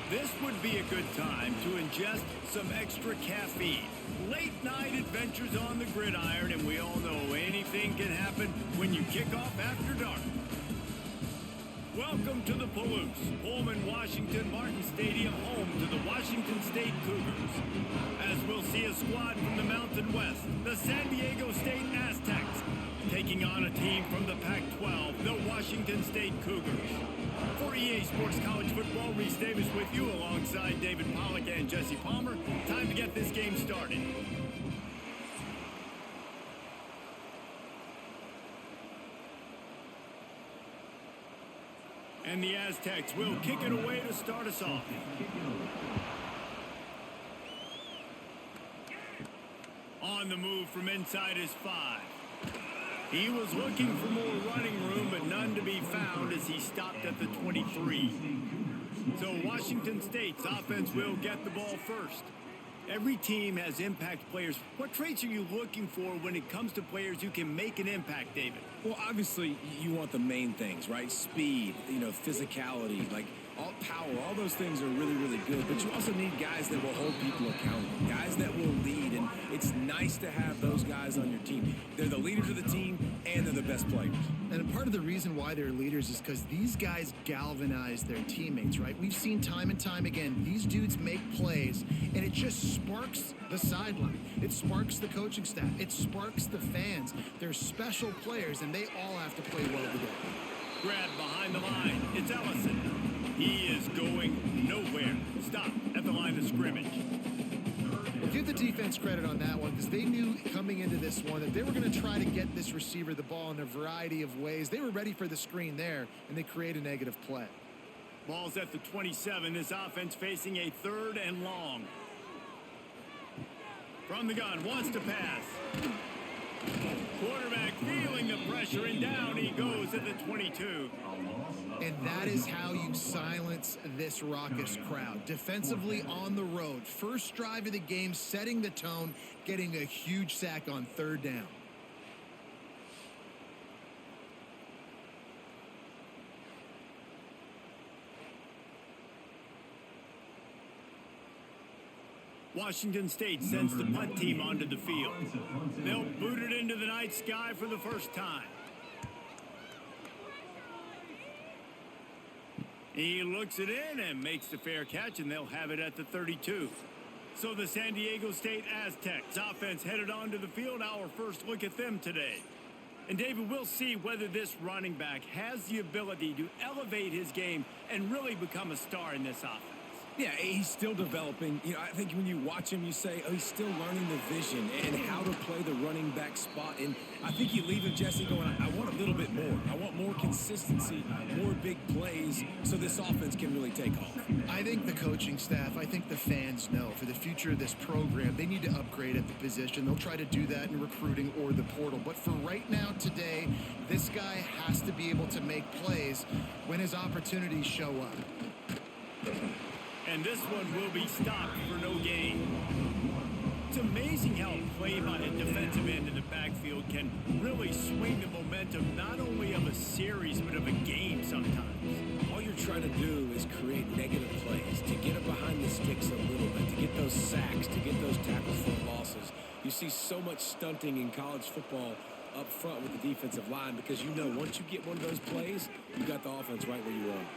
This would be a good time to ingest some extra caffeine. Late night adventures on the gridiron, and we all know anything can happen when you kick off after dark. Welcome to the Palouse, Pullman, Washington, Martin Stadium, home to the Washington State Cougars. As we'll see a squad from the Mountain West, the San Diego State Aztecs, taking on a team from the Pac-12, the Washington State Cougars. For EA Sports College Football, Reese Davis with you alongside David Pollack and Jesse Palmer. Time to get this game started. And the Aztecs will kick it away to start us off. On the move from inside his 5. He was looking for more running room, but none to be found as he stopped at the 23. So Washington State's offense will get the ball first. Every team has impact players. What traits are you looking for when it comes to players who can make an impact, David? Well, obviously, you want the main things, right? Speed, physicality, like all power, all those things are really, really good. But you also need guys that will hold people accountable, guys that will lead. And it's nice to have those guys on your team. They're the leaders of the team, and they're the best players. And part of the reason why they're leaders is because these guys galvanize their teammates, right? We've seen time and time again, these dudes make plays, and it just sparks the sideline. It sparks the coaching staff. It sparks the fans. They're special players, and they all have to play well together. Grab behind the line. It's Ellison. He is going nowhere. Stop at the line of scrimmage. Well, give the defense credit on that one because they knew coming into this one that they were going to try to get this receiver the ball in a variety of ways. They were ready for the screen there, and they create a negative play. Ball's at the 27. This offense facing a 3rd and long. From the gun, wants to pass. Quarterback feeling the pressure, and down he goes at the 22. And that is how you silence this raucous crowd. Defensively on the road. First drive of the game, setting the tone, getting a huge sack on 3rd down. Washington State sends the punt team onto the field. They'll boot it into the night sky for the first time. He looks it in and makes the fair catch, and they'll have it at the 32. So the San Diego State Aztecs offense headed onto the field. Our first look at them today. And David, we'll see whether this running back has the ability to elevate his game and really become a star in this offense. Yeah, he's still developing. I think when you watch him, you say, oh, he's still learning the vision and how to play the running back spot. And I think you leave him, Jesse, going, I want a little bit more. I want more consistency, more big plays so this offense can really take off. I think the coaching staff, I think the fans know for the future of this program, they need to upgrade at the position. They'll try to do that in recruiting or the portal. But for right now, today, this guy has to be able to make plays when his opportunities show up. And this one will be stopped for no gain. It's amazing how a play by a defensive end in the backfield can really swing the momentum not only of a series but of a game sometimes. All you're trying to do is create negative plays, to get it behind the sticks a little bit, to get those sacks, to get those tackles for losses. You see so much stunting in college football up front with the defensive line because once you get one of those plays, you got the offense right where you want.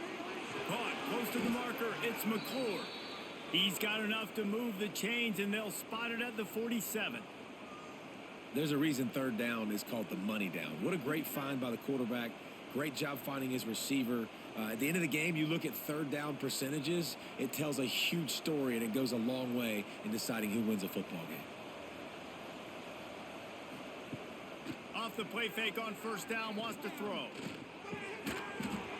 Caught close to the marker, it's McClure. He's got enough to move the chains, and they'll spot it at the 47. There's a reason 3rd down is called the money down. What a great find by the quarterback. Great job finding his receiver. At the end of the game, you look at 3rd down percentages. It tells a huge story, and it goes a long way in deciding who wins a football game. Off the play fake on 1st down, wants to throw.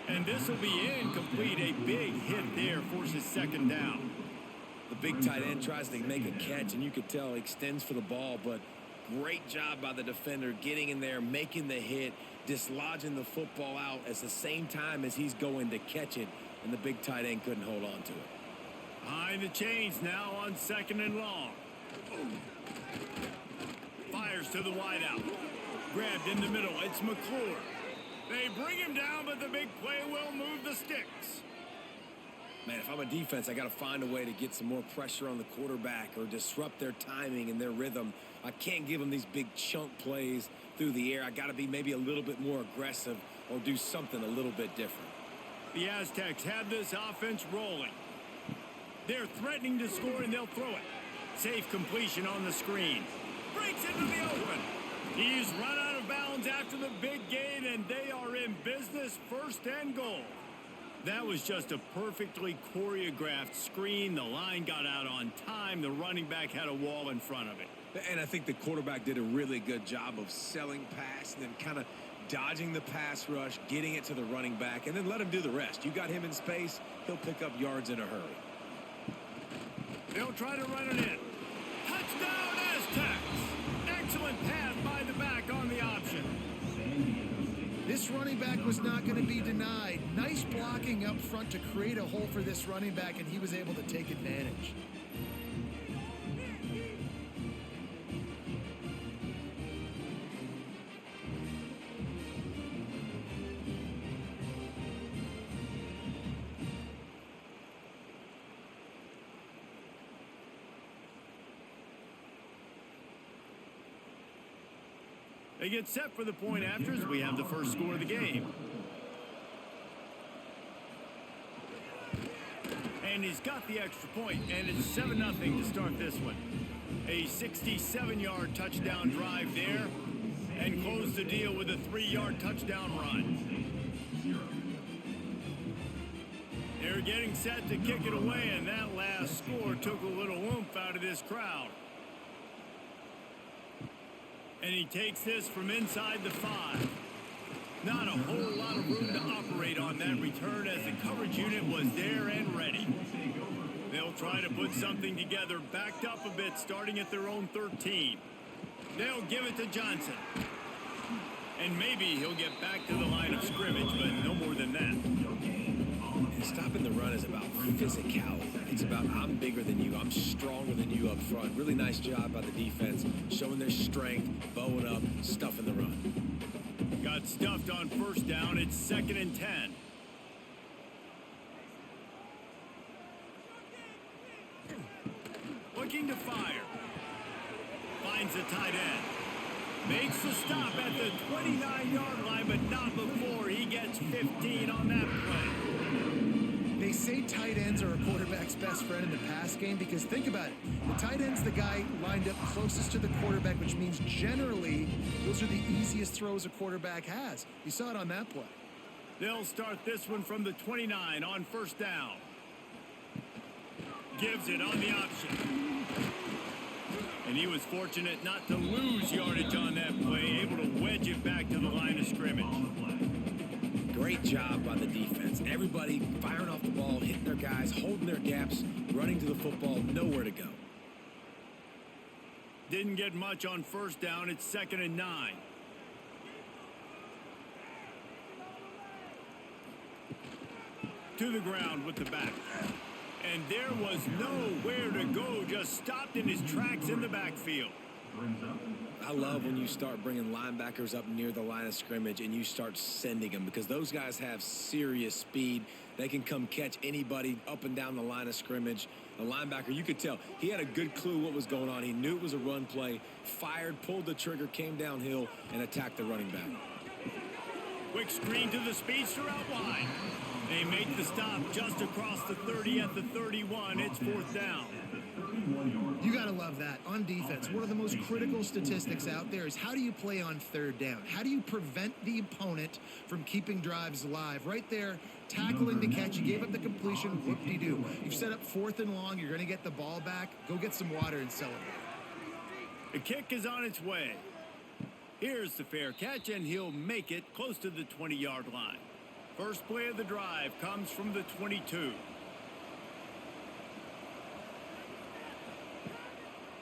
And this will be incomplete. A big hit there forces 2nd down. The big tight end tries to make a catch, and you could tell he extends for the ball, but great job by the defender getting in there, making the hit, dislodging the football out at the same time as he's going to catch it, and the big tight end couldn't hold on to it. Behind the chains now on 2nd and long. Fires to the wideout. Grabbed in the middle. It's McClure. They bring him down, but the big play will move the sticks. Man, if I'm a defense, I got to find a way to get some more pressure on the quarterback or disrupt their timing and their rhythm. I can't give them these big chunk plays through the air. I got to be maybe a little bit more aggressive or do something a little bit different. The Aztecs have this offense rolling. They're threatening to score, and they'll throw it. Safe completion on the screen. Breaks into the open. He's run out of bounds after the big gain, and they are in business, first and goal. That was just a perfectly choreographed screen. The line got out on time. The running back had a wall in front of it. And I think the quarterback did a really good job of selling pass and then kind of dodging the pass rush, getting it to the running back, and then let him do the rest. You got him in space, he'll pick up yards in a hurry. They'll try to run it in. Touchdown, Aztecs! Excellent pass by the back on the option. This running back was not going to be denied. Nice blocking up front to create a hole for this running back, and he was able to take advantage. They get set for the point after as we have the first score of the game. And he's got the extra point, and it's 7-0 to start this one. A 67-yard touchdown drive there, and close the deal with a 3-yard touchdown run. They're getting set to kick it away, and that last score took a little oomph out of this crowd. And he takes this from inside the 5. Not a whole lot of room to operate on that return as the coverage unit was there and ready. They'll try to put something together, backed up a bit, starting at their own 13. They'll give it to Johnson. And maybe he'll get back to the line of scrimmage, but no more than that. Stopping the run is about physicality. It's about I'm bigger than you. I'm stronger than you up front. Really nice job by the defense, showing their strength, bowing up, stuffing the run. Got stuffed on first down. It's 2nd and 10. Looking to fire. Finds the tight end. Makes the stop at the 29-yard line, but not before he gets 15 on that play. They say tight ends are a quarterback's best friend in the pass game because think about it. The tight end's the guy lined up closest to the quarterback, which means generally those are the easiest throws a quarterback has. You saw it on that play. They'll start this one from the 29 on first down. Gives it on the option. And he was fortunate not to lose yardage on that play, able to wedge it back to the line of scrimmage. Great job by the defense. Everybody firing off the ball, hitting their guys, holding their gaps, running to the football, nowhere to go. Didn't get much on first down. It's 2nd and 9. To the ground with the back. And there was nowhere to go, just stopped in his tracks in the backfield. I love when you start bringing linebackers up near the line of scrimmage and you start sending them because those guys have serious speed. They can come catch anybody up and down the line of scrimmage. The linebacker, you could tell, he had a good clue what was going on. He knew it was a run play, fired, pulled the trigger, came downhill, and attacked the running back. Quick screen to the speedster out wide. They make the stop just across the 30 at the 31. It's 4th down. You got to love that. On defense, one of the most critical statistics out there is how do you play on 3rd down? How do you prevent the opponent from keeping drives alive? Right there, tackling the catch. You gave up the completion. Whoop-de-doo. You've set up 4th and long. You're going to get the ball back. Go get some water and celebrate. The kick is on its way. Here's the fair catch, and he'll make it close to the 20-yard line. First play of the drive comes from the 22.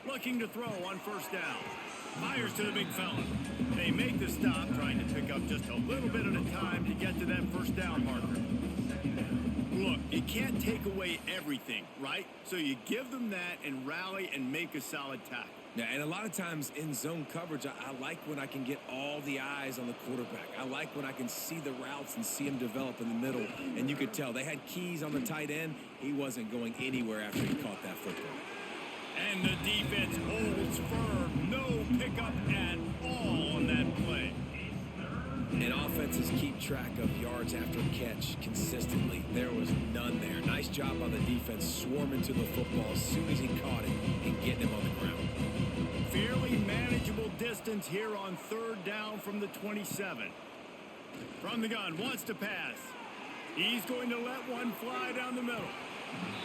Looking to throw on first down. Fires to the big fella. They make the stop, trying to pick up just a little bit at a time to get to that first down marker. Look, you can't take away everything, right? So you give them that and rally and make a solid tackle. Yeah, and a lot of times in zone coverage, I like when I can get all the eyes on the quarterback. I like when I can see the routes and see him develop in the middle. And you could tell they had keys on the tight end. He wasn't going anywhere after he caught that football. And the defense holds firm. No pickup at all on that play. And offenses keep track of yards after catch consistently. There was none there. Nice job on the defense swarming to the football as soon as he caught it and getting him on the ground. Fairly manageable distance here on 3rd down from the 27. From the gun, wants to pass. He's going to let one fly down the middle.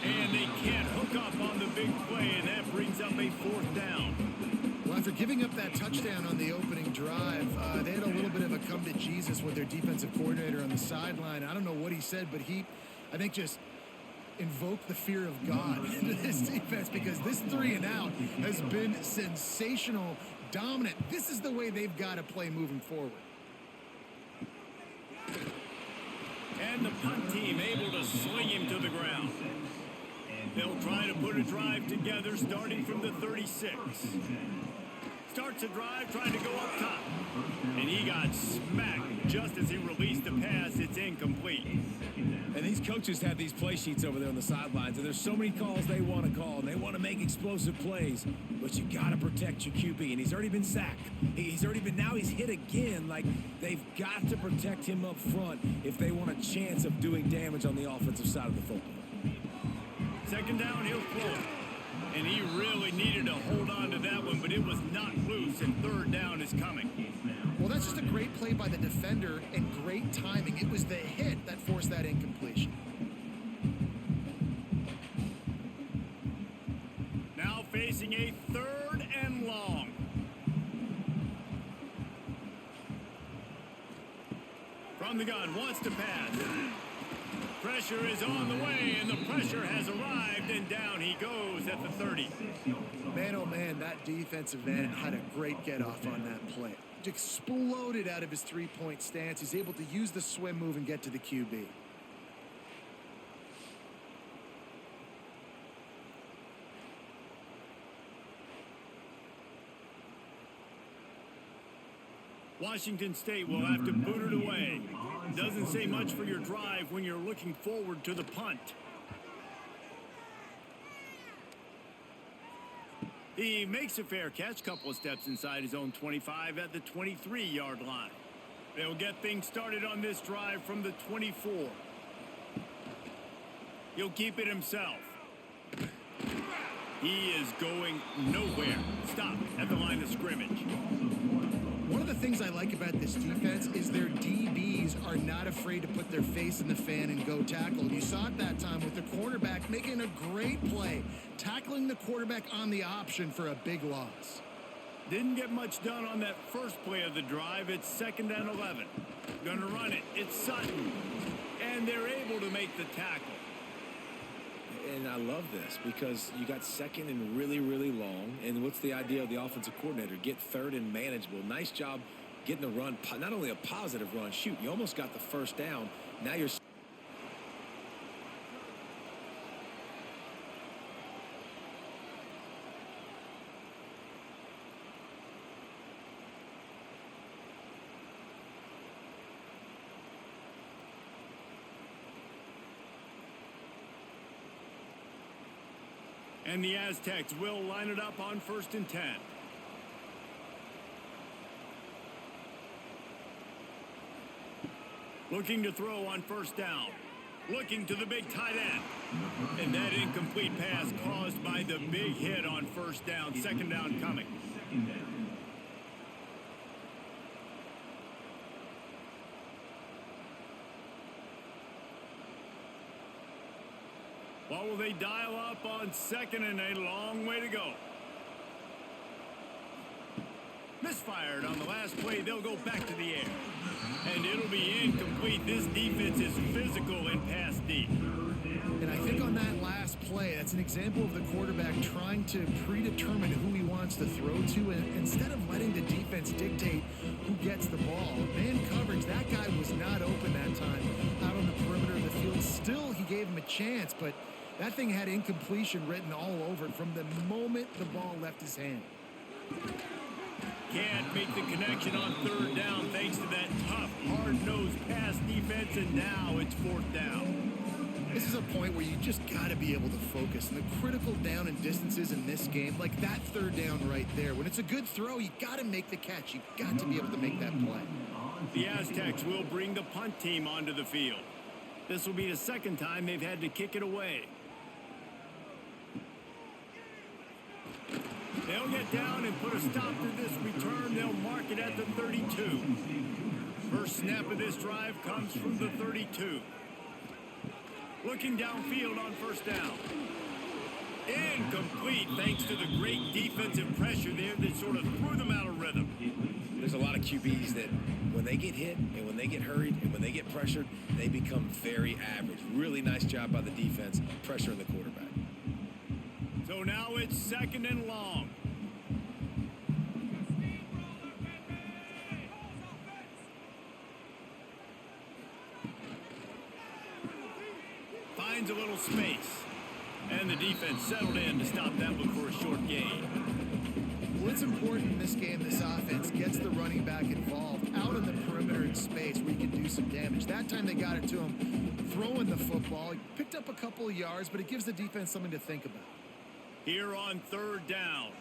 And they can't hook up on the big play, and that brings up a 4th down. Well, after giving up that touchdown on the opening drive, they had a little bit of a come to Jesus with their defensive coordinator on the sideline. I don't know what he said, but he, I think, just invoked the fear of God into this defense, because this 3 and out has been sensational, dominant. This is the way they've got to play moving forward. And the punt team able to sling him to the ground. They'll try to put a drive together starting from the 36. Starts a drive trying to go up top. And he got smacked just as he released the pass. It's incomplete. And these coaches have these play sheets over there on the sidelines, and there's so many calls they want to call, and they want to make explosive plays, but you got to protect your QB, and he's already been sacked. Now he's hit again. Like, they've got to protect him up front if they want a chance of doing damage on the offensive side of the football. 2nd down, he'll throw it. And he really needed to hold on to that one, but it was not loose, and 3rd down is coming. Well, that's just a great play by the defender and great timing. It was the hit that forced that incompletion. Now facing a 3rd and long. From the gun, wants to pass. Pressure is on the way, and the pressure has arrived, and down he goes at the 30. Man, oh man, that defensive end had a great get-off on that play. Exploded out of his 3-point stance. He's able to use the swim move and get to the QB. Washington State will have to boot it away. Doesn't say much for your drive when you're looking forward to the punt. He makes a fair catch, couple of steps inside his own 25 at the 23-yard line. They'll get things started on this drive from the 24. He'll keep it himself. He is going nowhere. Stop at the line of scrimmage. One of the things I like about this defense is their DBs are not afraid to put their face in the fan and go tackle. You saw it that time with the cornerback making a great play, tackling the quarterback on the option for a big loss. Didn't get much done on that first play of the drive. It's 2nd and 11. Gonna run it. It's Sutton. And they're able to make the tackle. And I love this because you got 2nd and really, really long. And what's the idea of the offensive coordinator? Get 3rd and manageable. Nice job getting the run. Not only a positive run. Shoot, you almost got the 1st down. Now you're... And the Aztecs will line it up on 1st and 10. Looking to throw on 1st down. Looking to the big tight end. And that incomplete pass caused by the big hit on 1st down. 2nd down coming. What will they dial up on 2nd and a long way to go? Misfired on the last play. They'll go back to the air. And it'll be incomplete. This defense is physical and pass deep. And I think on that last play, that's an example of the quarterback trying to predetermine who he wants to throw to, and instead of letting the defense dictate who gets the ball. Man coverage, that guy was not open that time out on the perimeter of the field. Still, he gave him a chance, but that thing had incompletion written all over it from the moment the ball left his hand. Can't make the connection on third down thanks to that tough, hard-nosed pass defense, and now it's fourth down. This is a point where you just got to be able to focus. And the critical down and distances in this game, like that third down right there, when it's a good throw, you got to make the catch. You got to be able to make that play. The Aztecs will bring the punt team onto the field. This will be the second time they've had to kick it away. They'll get down and put a stop to this return. They'll mark it at the 32. First snap of this drive comes from the 32. Looking downfield on first down. Incomplete thanks to the great defensive pressure there that sort of threw them out of rhythm. There's a lot of QBs that when they get hit and when they get hurried and when they get pressured, they become very average. Really nice job by the defense pressuring the quarterback. So now it's second and long. Finds a little space. And the defense settled in to stop that one for a short gain. Well, it's important in this game this offense gets the running back involved out on the perimeter in space where you can do some damage. That time they got it to him throwing the football. He picked up a couple of yards, but it gives the defense something to think about. Here on third down.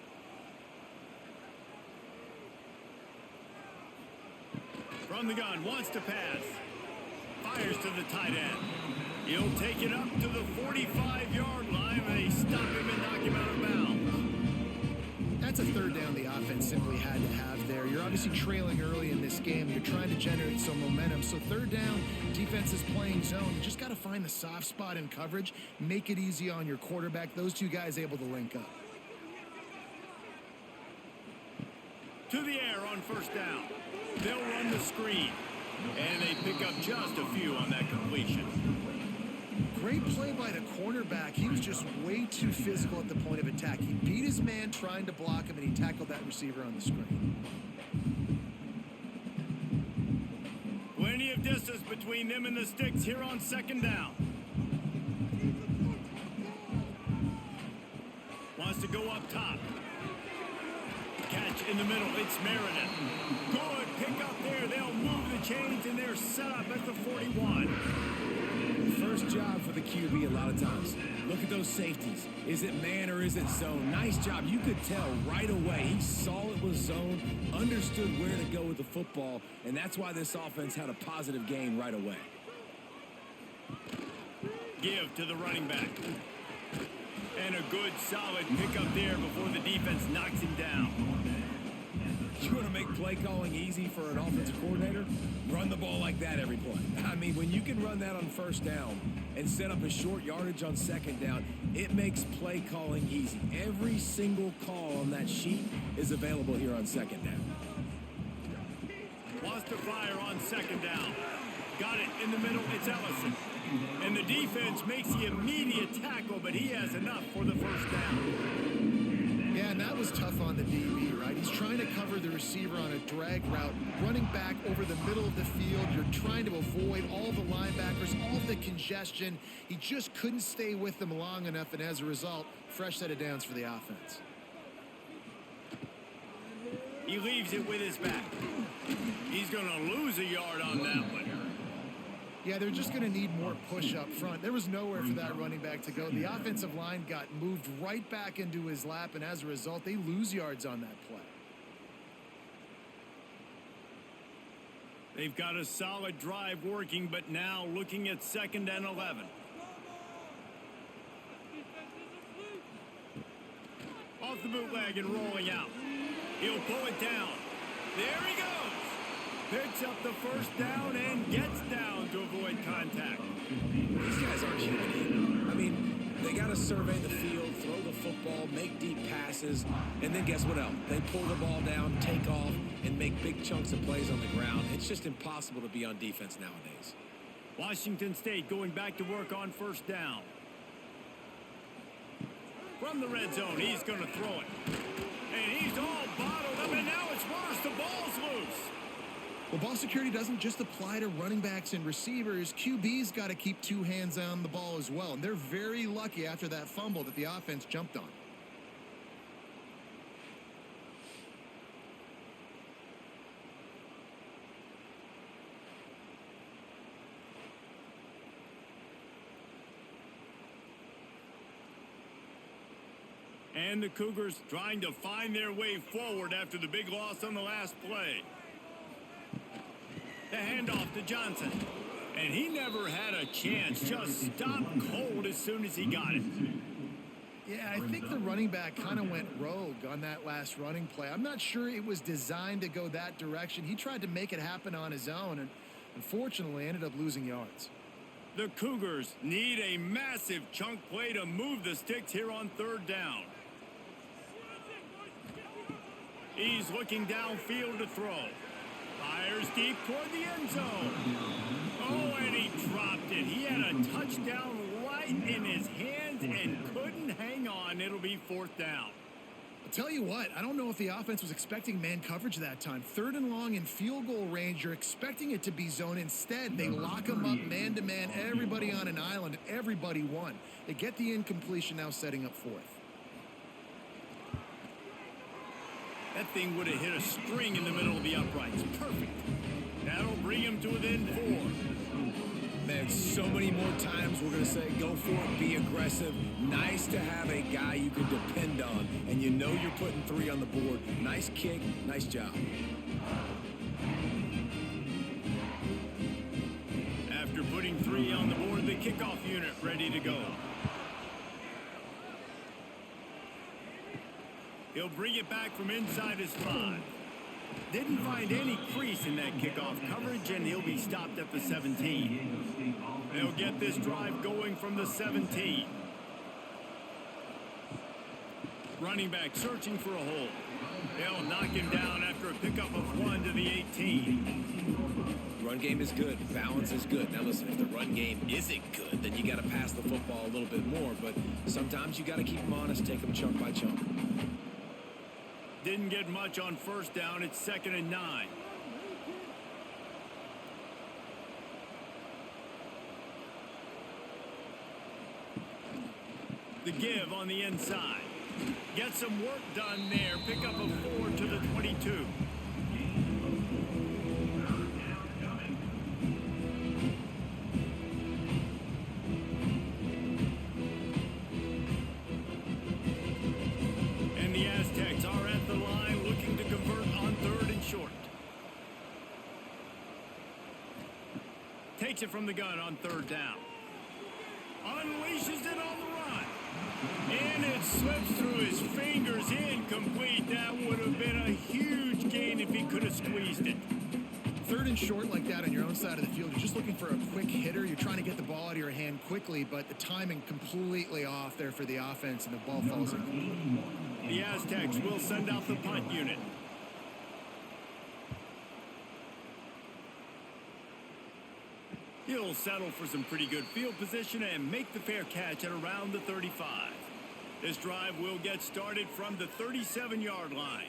From the gun, wants to pass. Fires to the tight end. He'll take it up to the 45-yard line, and they stop him and knock him out of bounds. That's a third down the offense simply had to have there. You're obviously trailing early in this game. You're trying to generate some momentum. So third down, defense is playing zone. You just got to find the soft spot in coverage, make it easy on your quarterback. Those two guys able to link up. To the air on first down. They'll run the screen. And they pick up just a few on that completion. Great play by the cornerback. He was just way too physical at the point of attack. He beat his man trying to block him, and he tackled that receiver on the screen. Plenty of distance between them and the sticks here on second down. Wants to go up top. Catch in the middle. It's Meredith. Good pick up there. They'll move the chains, and they're set up at the 41. First job for the QB a lot of times. Look at those safeties. Is it man or is it zone? Nice job. You could tell right away. He saw it was zone, understood where to go with the football, and that's why this offense had a positive gain right away. Give to the running back. And a good solid pickup there before the defense knocks him down. You want to make play calling easy for an offensive coordinator? Run the ball like that every play. I mean, when you can run that on first down and set up a short yardage on second down, it makes play calling easy. Every single call on that sheet is available here on second down. Wants to fire on second down. Got it in the middle. It's Ellison. And the defense makes the immediate tackle, but he has enough for the first down. Yeah, and that was tough on the DB, right? He's trying to cover the receiver on a drag route, running back over the middle of the field. You're trying to avoid all the linebackers, all the congestion. He just couldn't stay with them long enough, and as a result, fresh set of downs for the offense. He leaves it with his back. He's going to lose a yard on that one. Yeah, they're just going to need more push up front. There was nowhere for that running back to go. The offensive line got moved right back into his lap, and as a result, they lose yards on that play. They've got a solid drive working, but now looking at 2nd and 11. Off the bootleg and rolling out. He'll pull it down. There he goes. Picks up the first down and gets down to avoid contact. These guys aren't human either. I mean, they got to survey the field, throw the football, make deep passes, and then guess what else? They pull the ball down, take off, and make big chunks of plays on the ground. It's just impossible to be on defense nowadays. Washington State going back to work on first down. From the red zone, he's going to throw it. And he's all bottled up, and now it's worse. The ball's loose. Well, ball security doesn't just apply to running backs and receivers. QB's got to keep two hands on the ball as well. And they're very lucky after that fumble that the offense jumped on. And the Cougars trying to find their way forward after the big loss on the last play. The handoff to Johnson. And he never had a chance. Just stopped cold as soon as he got it. Yeah, I think the running back kind of went rogue on that last running play. I'm not sure it was designed to go that direction. He tried to make it happen on his own and unfortunately ended up losing yards. The Cougars need a massive chunk play to move the sticks here on third down. He's looking downfield to throw. Fires deep toward the end zone. Oh, and he dropped it. He had a touchdown right in his hands and couldn't hang on. It'll be fourth down. I'll tell you what, I don't know if the offense was expecting man coverage that time. Third and long in field goal range, you're expecting it to be zone. Instead, they lock him up man-to-man, everybody on an island, and everybody won. They get the incompletion, now setting up fourth. That thing would have hit a string in the middle of the uprights. Perfect. That'll bring him to within 4. Man, so many more times we're going to say, go for it, be aggressive. Nice to have a guy you can depend on, and you know you're putting 3 on the board. Nice kick, nice job. After putting 3 on the board, the kickoff unit ready to go. He'll bring it back from inside his 5. Didn't find any crease in that kickoff coverage, and he'll be stopped at the 17. They'll get this drive going from the 17. Running back searching for a hole. They'll knock him down after a pickup of 1 to the 18. Run game is good. Balance is good. Now listen, if the run game isn't good, then you got to pass the football a little bit more. But sometimes you got to keep them honest, take them chunk by chunk. Didn't get much on first down. It's 2nd and 9. The give on the inside. Get some work done there. Pick up a 4 to the 22. And the Aztecs are at the line looking to convert on 3rd and short. Takes it from the gun on 3rd down. Unleashes it on the run. And it slips through his fingers, incomplete. That would have been a huge gain if he could have squeezed it. 3rd and short like that on your own side of the field, you're just looking for a quick hitter. You're trying to get the ball out of your hand quickly, but the timing completely off there for the offense, and the ball falls in. The Aztecs will send out the punt unit. He'll settle for some pretty good field position and make the fair catch at around the 35. This drive will get started from the 37-yard line.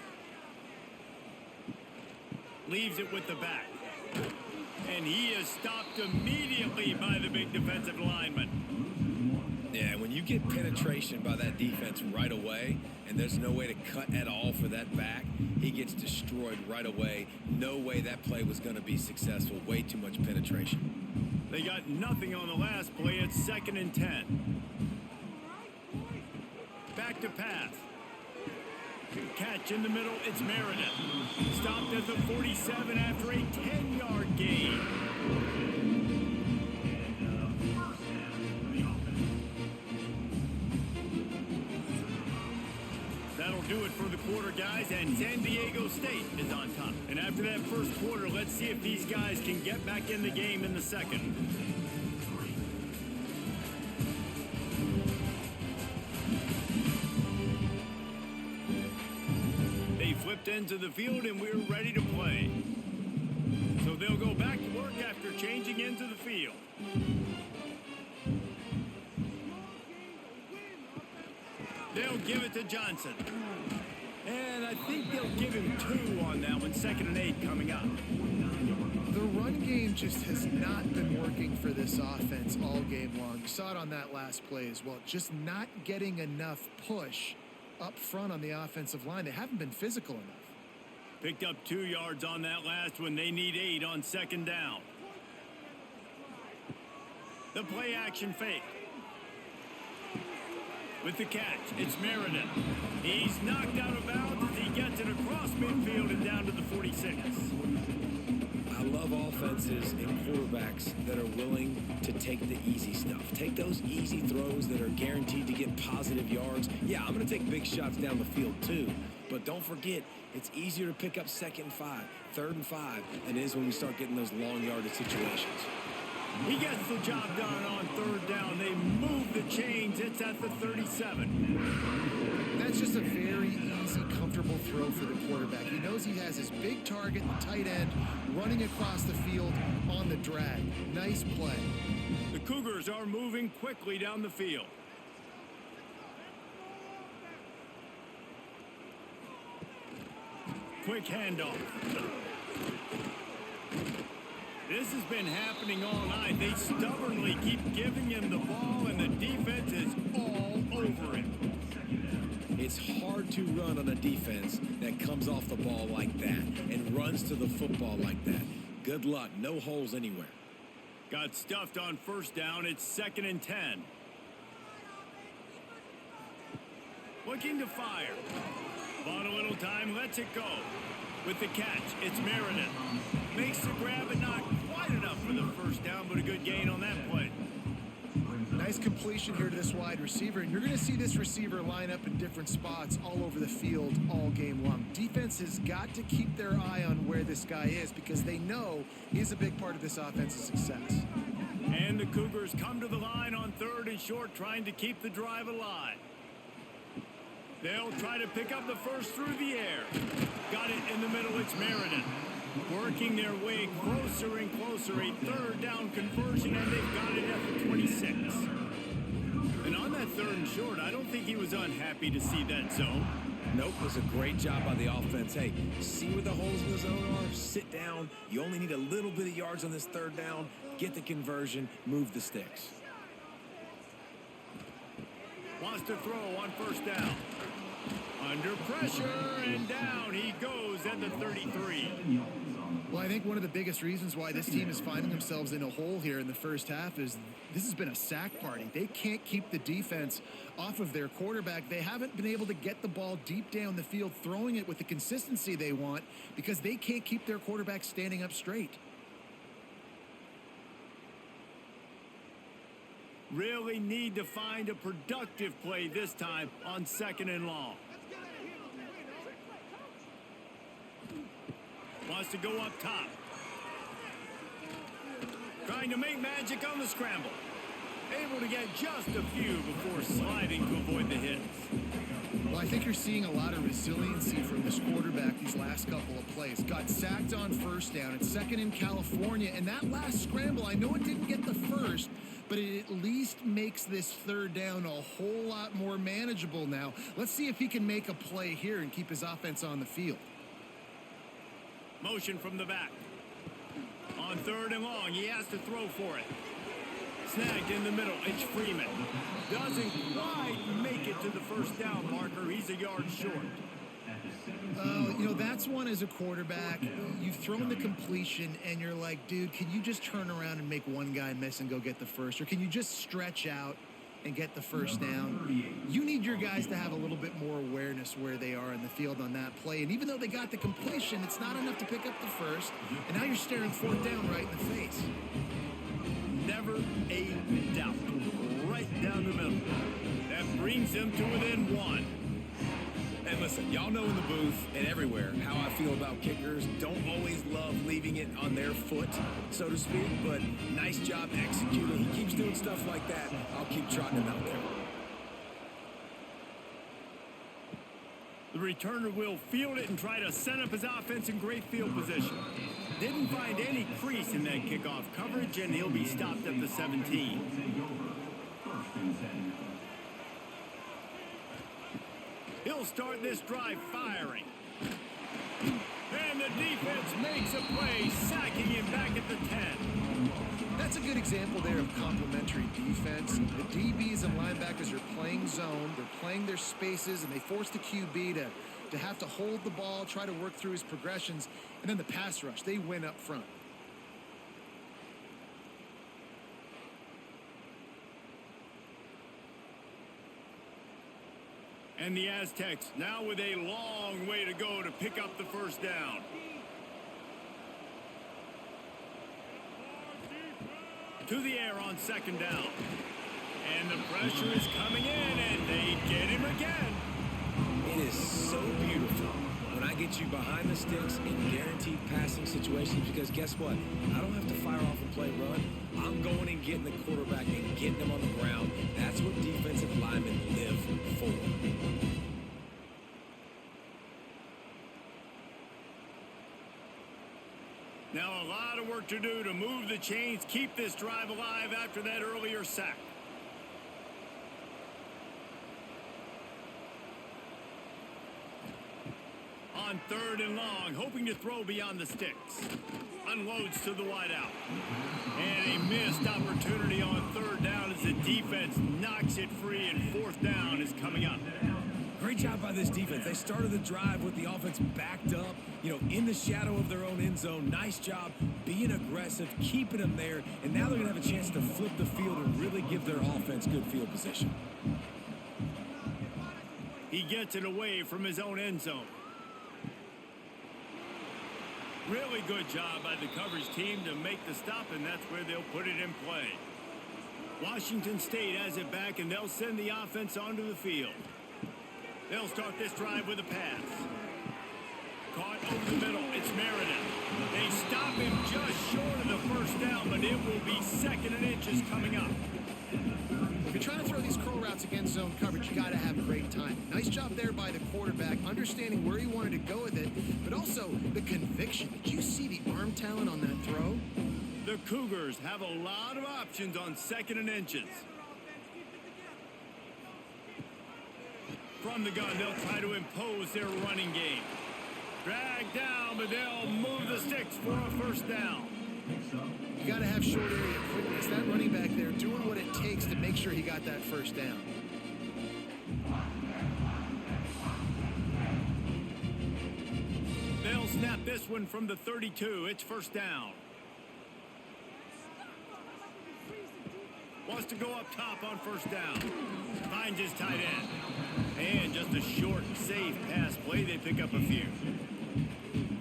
Leaves it with the back. And he is stopped immediately by the big defensive lineman. Yeah, when you get penetration by that defense right away, and there's no way to cut at all for that back, he gets destroyed right away. No way that play was going to be successful. Way too much penetration. They got nothing on the last play. It's 2nd and 10. Back to pass. Catch in the middle. It's Meredith. Stopped at the 47 after a 10-yard gain. That'll do it for the quarter, guys, and San Diego State is on top. And after that first quarter, let's see if these guys can get back in the game in the second. They flipped into the field, and we're ready to play. So they'll go back to work after changing into the field. They'll give it to Johnson. And I think they'll give him 2 on that one. 2nd and 8 coming up. The run game just has not been working for this offense all game long. You saw it on that last play as well. Just not getting enough push up front on the offensive line. They haven't been physical enough. Picked up 2 yards on that last one. They need 8 on 2nd down. The play action fake. With the catch, it's Meredith. He's knocked out of bounds as he gets it across midfield and down to the 46. I love offenses and quarterbacks that are willing to take the easy stuff. Take those easy throws that are guaranteed to get positive yards. Yeah, I'm going to take big shots down the field too. But don't forget, it's easier to pick up 2nd and 5, 3rd and 5 than it is when we start getting those long yardage situations. He gets the job done on 3rd down. They move the chains. It's at the 37. That's just a very easy, comfortable throw for the quarterback. He knows he has his big target, the tight end, running across the field on the drag. Nice play. The Cougars are moving quickly down the field. Quick handoff. This has been happening all night. They stubbornly keep giving him the ball, and the defense is all over him. It's hard to run on a defense that comes off the ball like that and runs to the football like that. Good luck. No holes anywhere. Got stuffed on 1st down. It's 2nd and 10. Looking to fire. Bought a little time. Lets it go. With the catch, it's Meredith. Makes the grab, but not quite enough for the 1st down, but a good gain on that play. Nice completion here to this wide receiver, and you're going to see this receiver line up in different spots all over the field all game long. Defense has got to keep their eye on where this guy is because they know he's a big part of this offense's success. And the Cougars come to the line on 3rd and short, trying to keep the drive alive. They'll try to pick up the 1st through the air. Got it in the middle. It's Meredith. Working their way closer and closer. A 3rd down conversion, and they've got it at the 26. And on that 3rd and short, I don't think he was unhappy to see that zone. Nope, it was a great job by the offense. Hey, see where the holes in the zone are? Sit down. You only need a little bit of yards on this 3rd down. Get the conversion. Move the sticks. Wants to throw on 1st down. Under pressure, and down he goes at the 33. Well, I think one of the biggest reasons why this team is finding themselves in a hole here in the 1st half is this has been a sack party. They can't keep the defense off of their quarterback. They haven't been able to get the ball deep down the field, throwing it with the consistency they want because they can't keep their quarterback standing up straight. Really need to find a productive play this time on 2nd and long. Wants to go up top. Trying to make magic on the scramble. Able to get just a few before sliding to avoid the hits. Well, I think you're seeing a lot of resiliency from this quarterback these last couple of plays. Got sacked on 1st down. It's 2nd in California. And that last scramble, I know it didn't get the 1st, but it at least makes this 3rd down a whole lot more manageable now. Let's see if he can make a play here and keep his offense on the field. Motion from the back. On 3rd and long, he has to throw for it. Snagged in the middle, it's Freeman. Doesn't quite make it to the 1st down marker. He's a yard short. You know, that's one as a quarterback. You've thrown the completion, and you're like, dude, can you just turn around and make one guy miss and go get the 1st? Or can you just stretch out and get the 1st down? You need your guys to have a little bit more awareness where they are in the field on that play. And even though they got the completion, it's not enough to pick up the 1st. And now you're staring 4th down right in the face. Never a doubt. Right down the middle. That brings them to within 1. And listen, y'all know in the booth and everywhere how I feel about kickers. Don't always love leaving it on their foot, so to speak, but nice job executing. He keeps doing stuff like that. I'll keep trotting him out there. The returner will field it and try to set up his offense in great field position. Didn't find any crease in that kickoff coverage, and he'll be stopped at the 17. He'll start this drive firing. And the defense makes a play, sacking him back at the 10. That's a good example there of complementary defense. The DBs and linebackers are playing zone, they're playing their spaces, and they force the QB to have to hold the ball, try to work through his progressions, and then the pass rush, they win up front. And the Aztecs now with a long way to go to pick up the first down. To the air on second down. And the pressure is coming in, and they get him again. It is so beautiful when I get you behind the sticks in guaranteed passing situations, because guess what? I don't have to fire off a play run. I'm going and getting the quarterback and getting him on the ground. That's what defensive linemen live for. Now a lot of work to do to move the chains, keep this drive alive after that earlier sack. On third and long, hoping to throw beyond the sticks. Unloads to the wideout. And a missed opportunity on third down as the defense knocks it free, and fourth down is coming up. Great job by this defense. They started the drive with the offense backed up, in the shadow of their own end zone. Nice job being aggressive, keeping them there, and now they're going to have a chance to flip the field and really give their offense good field position. He gets it away from his own end zone. Really good job by the coverage team to make the stop, and that's where they'll put it in play. Washington State has it back, and they'll send the offense onto the field. They'll start this drive with a pass. Caught over the middle. It's Meredith. They stop him just short of the first down, but it will be second and inches coming up. If you're trying to throw these curl routes against zone coverage, you got to have great time. Nice job there by the quarterback, understanding where he wanted to go with it, but also the conviction. Did you see the arm talent on that throw? The Cougars have a lot of options on second and inches. From the gun, they'll try to impose their running game. Drag down, but they'll move the sticks for a first down. You got to have short area quickness. That running back there doing what it takes to make sure he got that first down. They'll snap this one from the 32. It's first down. Wants to go up top on first down. Finds his tight end. And just a short, safe pass play. They pick up a few.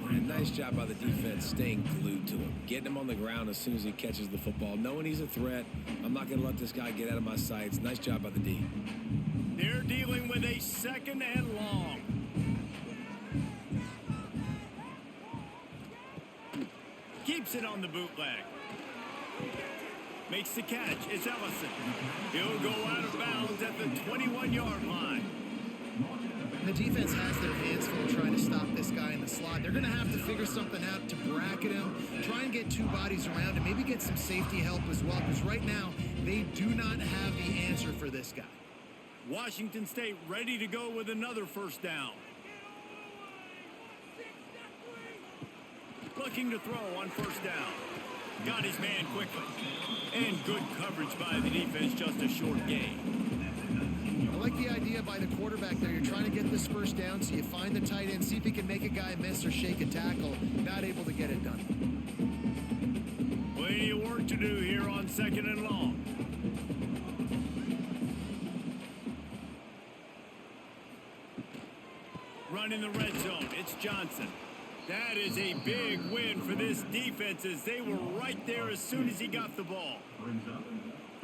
And nice job by the defense staying glued to him. Getting him on the ground as soon as he catches the football. Knowing he's a threat. I'm not going to let this guy get out of my sights. Nice job by the D. They're dealing with a second and long. Keeps it on the bootleg. Makes the catch. It's Ellison. He'll go out of bounds at the 21-yard line. The defense has their hands full trying to stop this guy in the slot. They're going to have to figure something out to bracket him, try and get two bodies around him, maybe get some safety help as well, because right now they do not have the answer for this guy. Washington State ready to go with another first down. Looking to throw on first down. Got his man quickly. And good coverage by the defense, just a short gain. I like the idea by the quarterback there. You're trying to get this first down, so you find the tight end, see if he can make a guy miss or shake a tackle. Not able to get it done. Plenty of work to do here on second and long. Run in the red zone. It's Johnson. That is a big win for this defense, as they were right there as soon as he got the ball.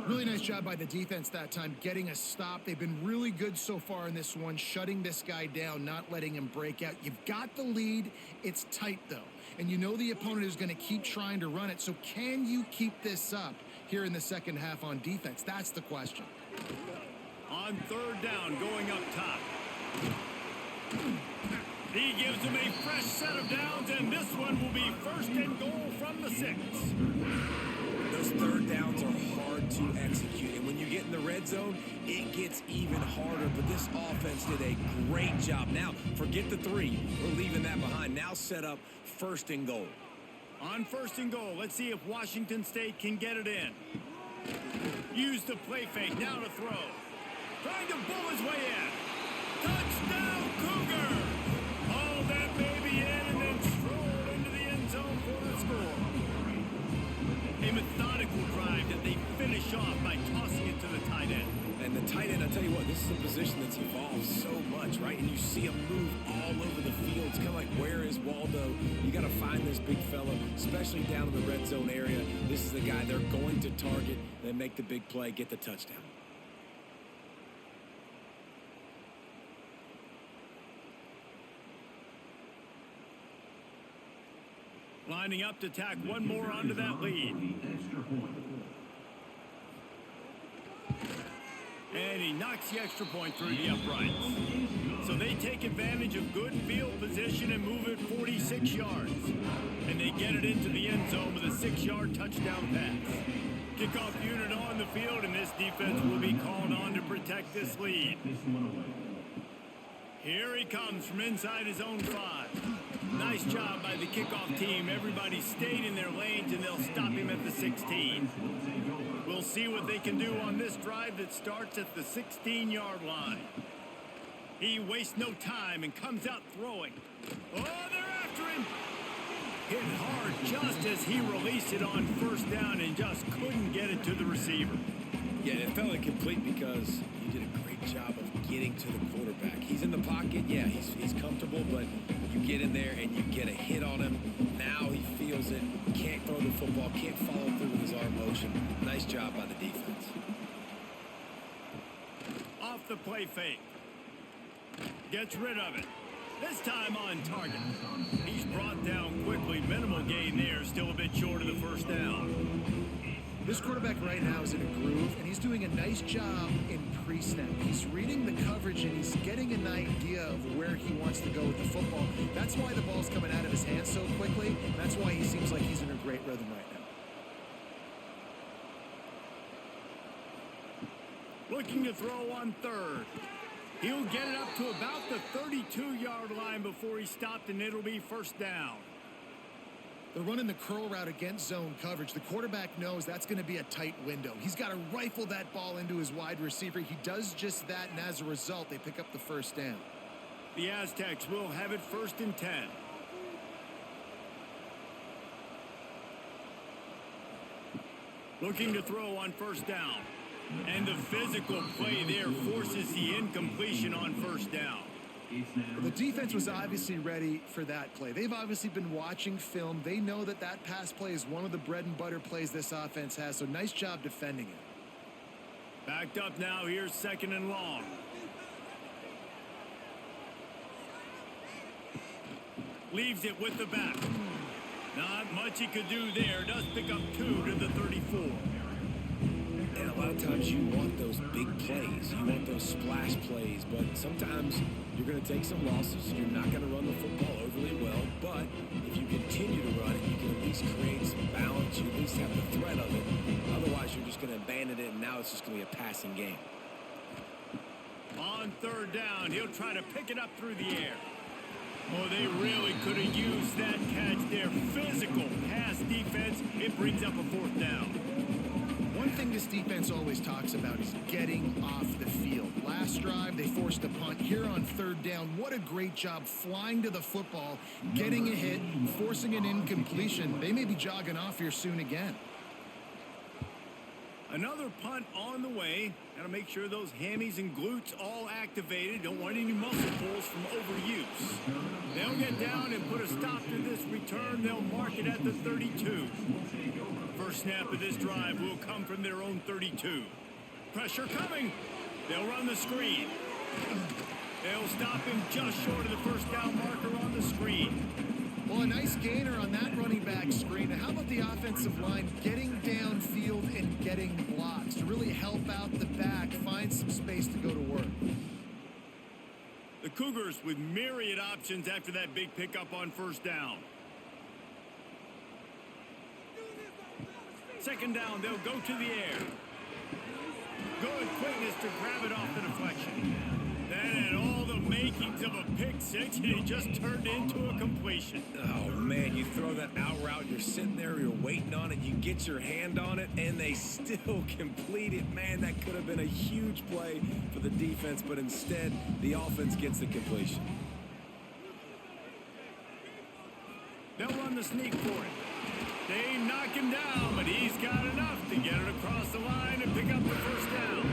Really nice job by the defense that time, getting a stop. They've been really good so far in this one, shutting this guy down, not letting him break out. You've got the lead. It's tight, though. And you know the opponent is going to keep trying to run it. So can you keep this up here in the second half on defense? That's the question. On third down, going up top. He gives him a fresh set of downs, and this one will be first and goal from the 6. Those third downs are hard to execute, and when you get in the red zone, it gets even harder, but this offense did a great job. Now, forget the 3. We're leaving that behind. Now set up first and goal. On first and goal, let's see if Washington State can get it in. Use the play fake, now to throw. Trying to bull his way in. Touchdown, Cougar! Haul that baby in and then stroll into the end zone for the score. A methodical drive that they finish off by tossing it to the tight end. And the tight end, I'll tell you what, this is a position that's evolved so much, right? And you see him move all over the field. It's kind of like, where is Waldo? You got to find this big fella, especially down in the red zone area. This is the guy they're going to target, then make the big play, get the touchdown. Lining up to tack one more onto that lead. And he knocks the extra point through the uprights. So they take advantage of good field position and move it 46 yards. And they get it into the end zone with a 6-yard touchdown pass. Kickoff unit on the field, and this defense will be called on to protect this lead. Here he comes from inside his own 5. Nice job by the kickoff team. Everybody stayed in their lanes, and they'll stop him at the 16. We'll see what they can do on this drive that starts at the 16-yard line. He wastes no time and comes out throwing. Oh, they're after him. Hit hard just as he released it on first down and just couldn't get it to the receiver. Yeah, it felt incomplete because he did a great job of getting to the quarterback. He's in the pocket. Yeah, he's comfortable, but you get in there and you get a hit on him. Now he feels it. Can't throw the football. Can't follow through with his arm motion. Nice job by the defense. Off the play fake. Gets rid of it. This time on target. He's brought down quickly. Minimal gain there. Still a bit short of the first down. This quarterback right now is in a groove, and he's doing a nice job in pre-snap. He's reading the coverage, and he's getting an idea of where he wants to go with the football. That's why the ball's coming out of his hands so quickly. That's why he seems like he's in a great rhythm right now. Looking to throw on third. He'll get it up to about the 32-yard line before he stopped, and it'll be first down. They're running the curl route against zone coverage. The quarterback knows that's going to be a tight window. He's got to rifle that ball into his wide receiver. He does just that, and as a result, they pick up the first down. The Aztecs will have it 1st and 10. Looking to throw on first down. And the physical play there forces the incompletion on first down. The defense was obviously ready for that play. They've obviously been watching film. They know that that pass play is one of the bread and butter plays this offense has, so nice job defending it. Backed up now. Here's 2nd and long. Leaves it with the back. Not much he could do there. Does pick up 2 to the 34. And a lot of times you want those big plays. You want those splash plays. But sometimes you're going to take some losses. You're not going to run the football overly well. But if you continue to run it, you can at least create some balance. You at least have the threat of it. Otherwise, you're just going to abandon it, and now it's just going to be a passing game. On 3rd down, he'll try to pick it up through the air. Oh, they really could have used that catch there. Physical pass defense. It brings up a 4th down. One thing this defense always talks about is getting off the field. Last drive, they forced a punt. Here on 3rd down, what a great job flying to the football, getting a hit, forcing an incompletion. They may be jogging off here soon again. Another punt on the way. Got to make sure those hammies and glutes all activated. Don't want any muscle pulls from overuse. They'll get down and put a stop to this return. They'll mark it at the 32. First snap of this drive will come from their own 32. Pressure coming. They'll run the screen. They'll stop him just short of the first down marker on the screen. Well, a nice gainer on that running back screen. Now, how about the offensive line getting downfield and getting blocks to really help out the back, find some space to go to work? The Cougars with myriad options after that big pickup on first down. 2nd down, they'll go to the air. Good quickness to grab it off the deflection. That had all the makings of a pick six, and it just turned into a completion. Oh, man, you throw that out route, you're sitting there, you're waiting on it, you get your hand on it, and they still complete it. Man, that could have been a huge play for the defense, but instead, the offense gets the completion. They'll run the sneak for it. They knock him down, but he's got enough to get it across the line and pick up the first down.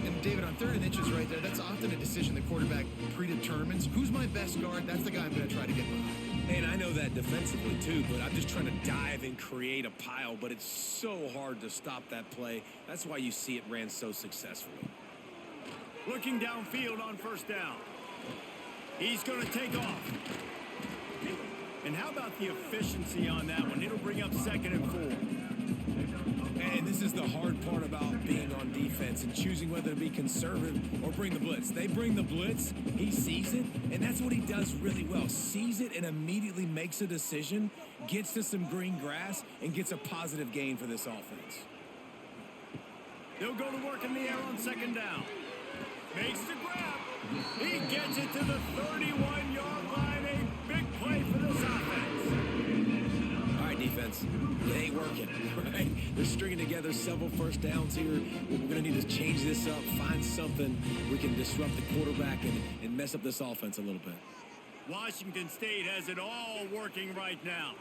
And David, on third and inches right there, that's often a decision the quarterback predetermines. Who's my best guard? That's the guy I'm going to try to get behind. And I know that defensively too, but I'm just trying to dive and create a pile, but it's so hard to stop that play. That's why you see it ran so successfully. Looking downfield on first down. He's going to take off. And how about the efficiency on that one? It'll bring up 2nd and 4. And this is the hard part about being on defense and choosing whether to be conservative or bring the blitz. They bring the blitz, he sees it, and that's what he does really well. Sees it and immediately makes a decision, gets to some green grass, and gets a positive gain for this offense. They'll go to work in the air on 2nd down. Makes the grab. He gets it to the 31-yard line. A big play for this offense. All right, defense. It ain't working, right? They're stringing together several first downs here. We're going to need to change this up, find something we can disrupt the quarterback and mess up this offense a little bit. Washington State has it all working right now.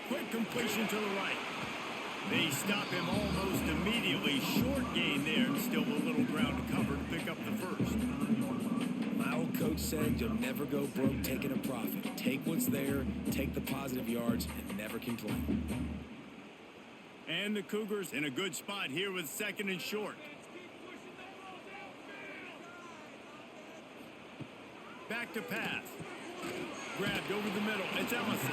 Quick completion to the right. They stop him almost immediately. Short gain there, and still a little ground to cover to pick up the first. My old coach said you'll never go broke taking a profit. Take what's there, take the positive yards, and never complain. And the Cougars in a good spot here with 2nd and short. Back to pass. Grabbed over the middle. It's Ellison.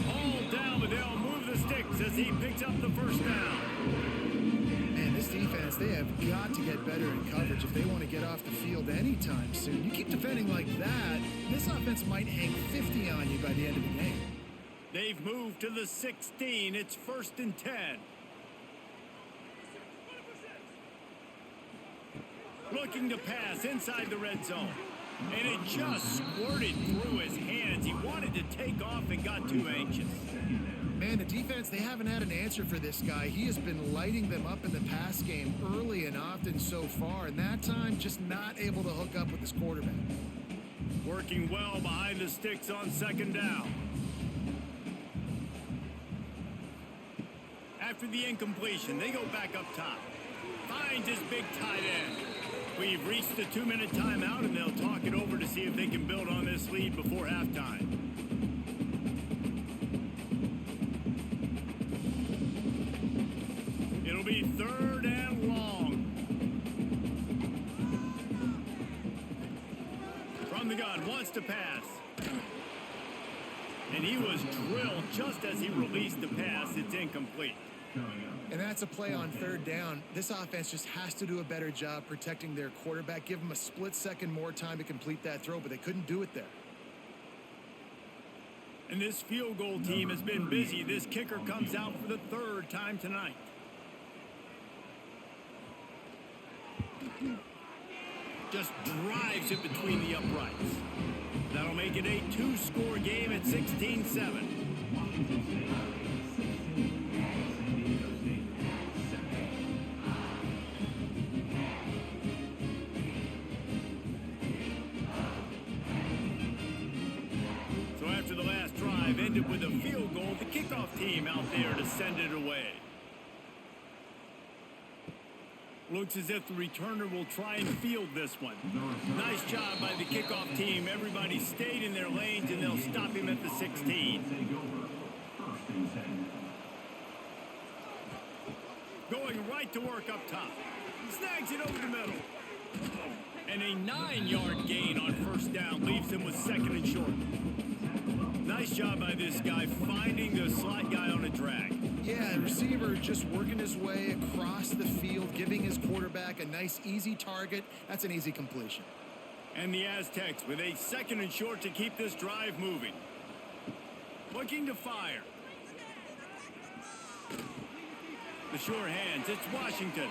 All down, but they'll move the sticks as he picks up the first down. Man, this defense, they have got to get better in coverage if they want to get off the field anytime soon. You keep defending like that, this offense might hang 50 on you by the end of the game. They've moved to the 16. It's 1st and 10. Looking to pass inside the red zone. And it just squirted through his hands. He wanted to take off and got too anxious. Man, the defense, they haven't had an answer for this guy. He has been lighting them up in the pass game early and often so far, and that time just not able to hook up with his quarterback. Working well behind the sticks on 2nd down. After the incompletion, they go back up top. Finds his big tight end. We've reached the 2-minute timeout, and they'll talk it over to see if they can build on this lead before halftime. It'll be 3rd and long. From the gun, wants to pass. And he was drilled just as he released the pass. It's incomplete. And that's a play on 3rd down. This offense just has to do a better job protecting their quarterback. Give them a split second more time to complete that throw, but they couldn't do it there. And this field goal team has been busy. This kicker comes out for the 3rd time tonight. Just drives it between the uprights. That'll make it a 2-score game at 16-7. Ended with a field goal. The kickoff team out there to send it away. Looks as if the returner will try and field this one. Nice job by the kickoff team. Everybody stayed in their lanes, and they'll stop him at the 16. Going right to work up top. Snags it over the middle. And a 9-yard gain on 1st down leaves him with 2nd and short. Nice job by this guy finding the slot guy on a drag. Yeah, receiver just working his way across the field, giving his quarterback a nice, easy target. That's an easy completion. And the Aztecs with a 2nd and short to keep this drive moving. Looking to fire. The sure hands, it's Washington.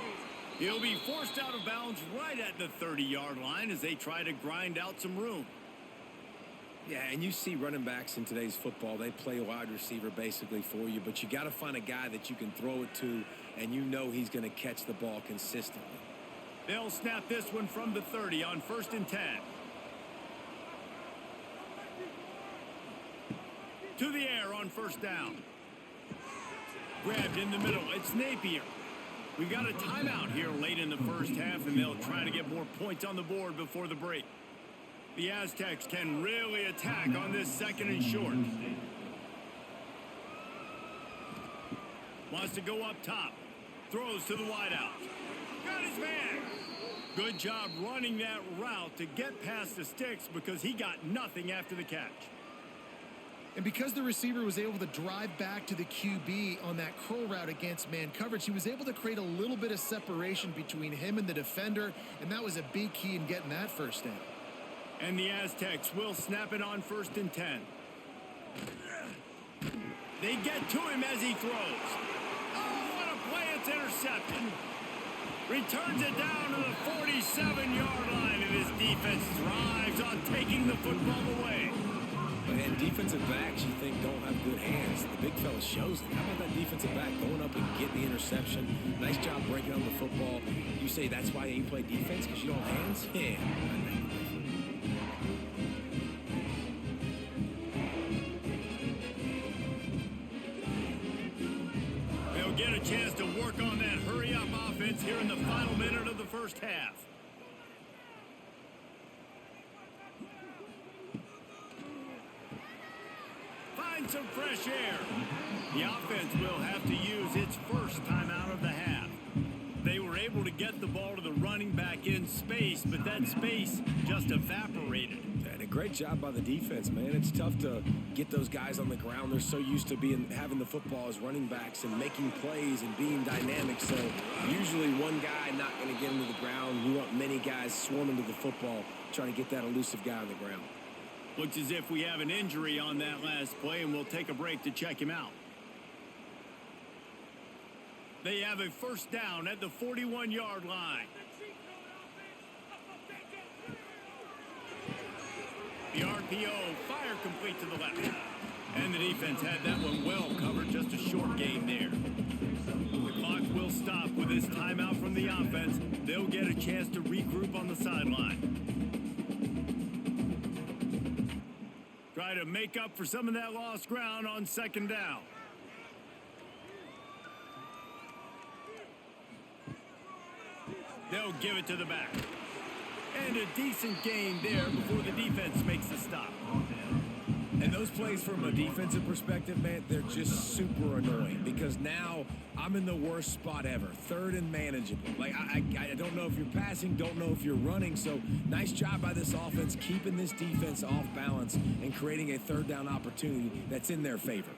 He'll be forced out of bounds right at the 30-yard line as they try to grind out some room. Yeah, and you see running backs in today's football, they play wide receiver basically for you, but you got to find a guy that you can throw it to, and you know he's going to catch the ball consistently. They'll snap this one from the 30 on 1st and 10. To the air on 1st down. Grabbed in the middle. It's Napier. We've got a timeout here late in the first half, and they'll try to get more points on the board before the break. The Aztecs can really attack on this second and short. Wants to go up top. Throws to the wideout. Got his man. Good job running that route to get past the sticks because he got nothing after the catch. And because the receiver was able to drive back to the QB on that curl route against man coverage, he was able to create a little bit of separation between him and the defender, and that was a big key in getting that first down. And the Aztecs will snap it on 1st and 10. They get to him as he throws. Oh, what a play. It's intercepted. Returns it down to the 47-yard line, and his defense thrives on taking the football away. And defensive backs you think don't have good hands. The big fella shows it. How about that defensive back going up and getting the interception? Nice job breaking on the football. You say that's why you play defense, because you don't have hands? Yeah. They'll get a chance to work on that hurry-up offense here in the final minute of the first half. Some fresh air. The offense will have to use its first time out of the half. They were able to get the ball to the running back in space, but that space just evaporated. And a great job by the defense, man. It's tough to get those guys on the ground. They're so used to having the football as running backs and making plays and being dynamic. So usually one guy not going to get into the ground. We want many guys swarming to the football, trying to get that elusive guy on the ground. Looks as if we have an injury on that last play, and we'll take a break to check him out. They have a first down at the 41-yard line. The RPO, fire complete to the left. And the defense had that one well covered, just a short gain there. The clock will stop with this timeout from the offense. They'll get a chance to regroup on the sideline. Try to make up for some of that lost ground on second down. They'll give it to the back. And a decent gain there before the defense makes the stop. And those plays from a defensive perspective, man, they're just super annoying because now I'm in the worst spot ever. Third and manageable. Like, I don't know if you're passing, don't know if you're running. So nice job by this offense keeping this defense off balance and creating a third down opportunity that's in their favor.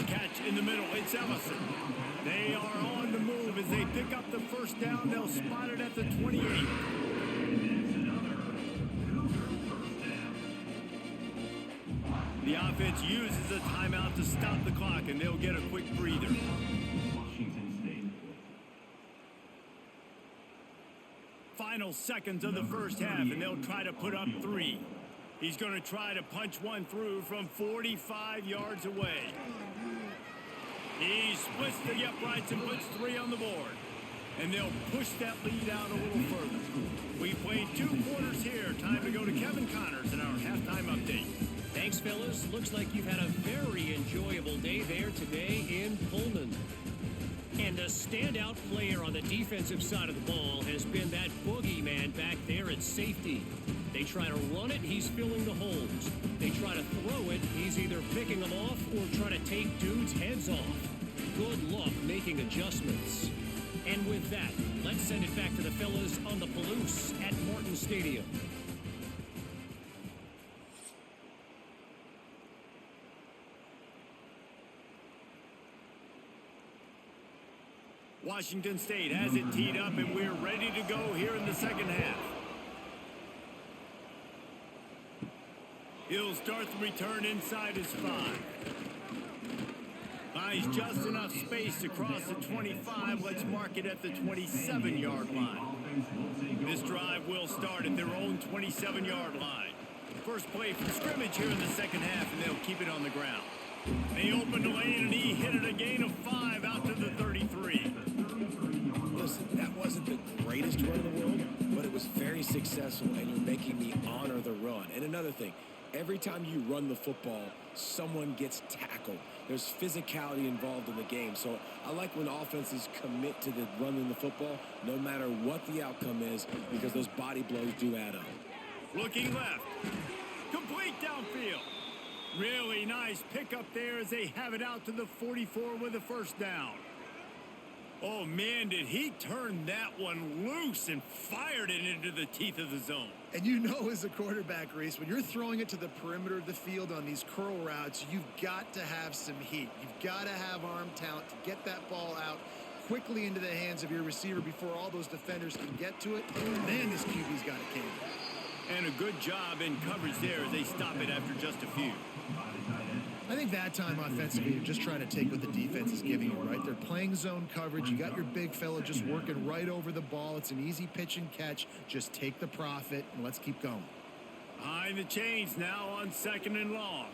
Catch in the middle. It's Ellison. They are on the move as they pick up the first down. They'll spot it at the 28. The offense uses a timeout to stop the clock, and they'll get a quick breather. Final seconds of the first half, and they'll try to put up 3. He's going to try to punch one through from 45 yards away. He splits the uprights and puts 3 on the board. And they'll push that lead out a little further. We've played 2 quarters here. Time to go to Kevin Connors in our halftime update. Thanks, fellas. Looks like you've had a very enjoyable day there today in Pullman. And the standout player on the defensive side of the ball has been that boogeyman back there at safety. They try to run it, he's filling the holes. They try to throw it, he's either picking them off or trying to take dudes' heads off. Good luck making adjustments. And with that, let's send it back to the fellas on the Palouse at Martin Stadium. Washington State has it teed up, and we're ready to go here in the second half. He'll start the return inside his 5. Buys just enough space to cross the 25. Let's mark it at the 27-yard line. This drive will start at their own 27-yard line. First play from scrimmage here in the second half, and they'll keep it on the ground. They opened the lane, and he hit it a gain of 5 out to the 33. Listen, that wasn't the greatest run in the world, but it was very successful, and you're making me honor the run. And another thing, Every time you run the football, someone gets tackled. There's physicality involved in the game. So I like when offenses commit to the running the football, no matter what the outcome is, because those body blows do add up. Looking left. Complete downfield. Really nice pickup there as they have it out to the 44 with a first down. Oh, man, did he turn that one loose and fired it into the teeth of the zone. And you know, as a quarterback, Reese, when you're throwing it to the perimeter of the field on these curl routes, you've got to have some heat. You've got to have arm talent to get that ball out quickly into the hands of your receiver before all those defenders can get to it. Man, this QB's got a cannon. And a good job in coverage there as they stop it after just a few. I think that time offensively, you're just trying to take what the defense is giving you, right? They're playing zone coverage. You got your big fella just working right over the ball. It's an easy pitch and catch. Just take the profit and let's keep going. Behind the chains now on 2nd and long.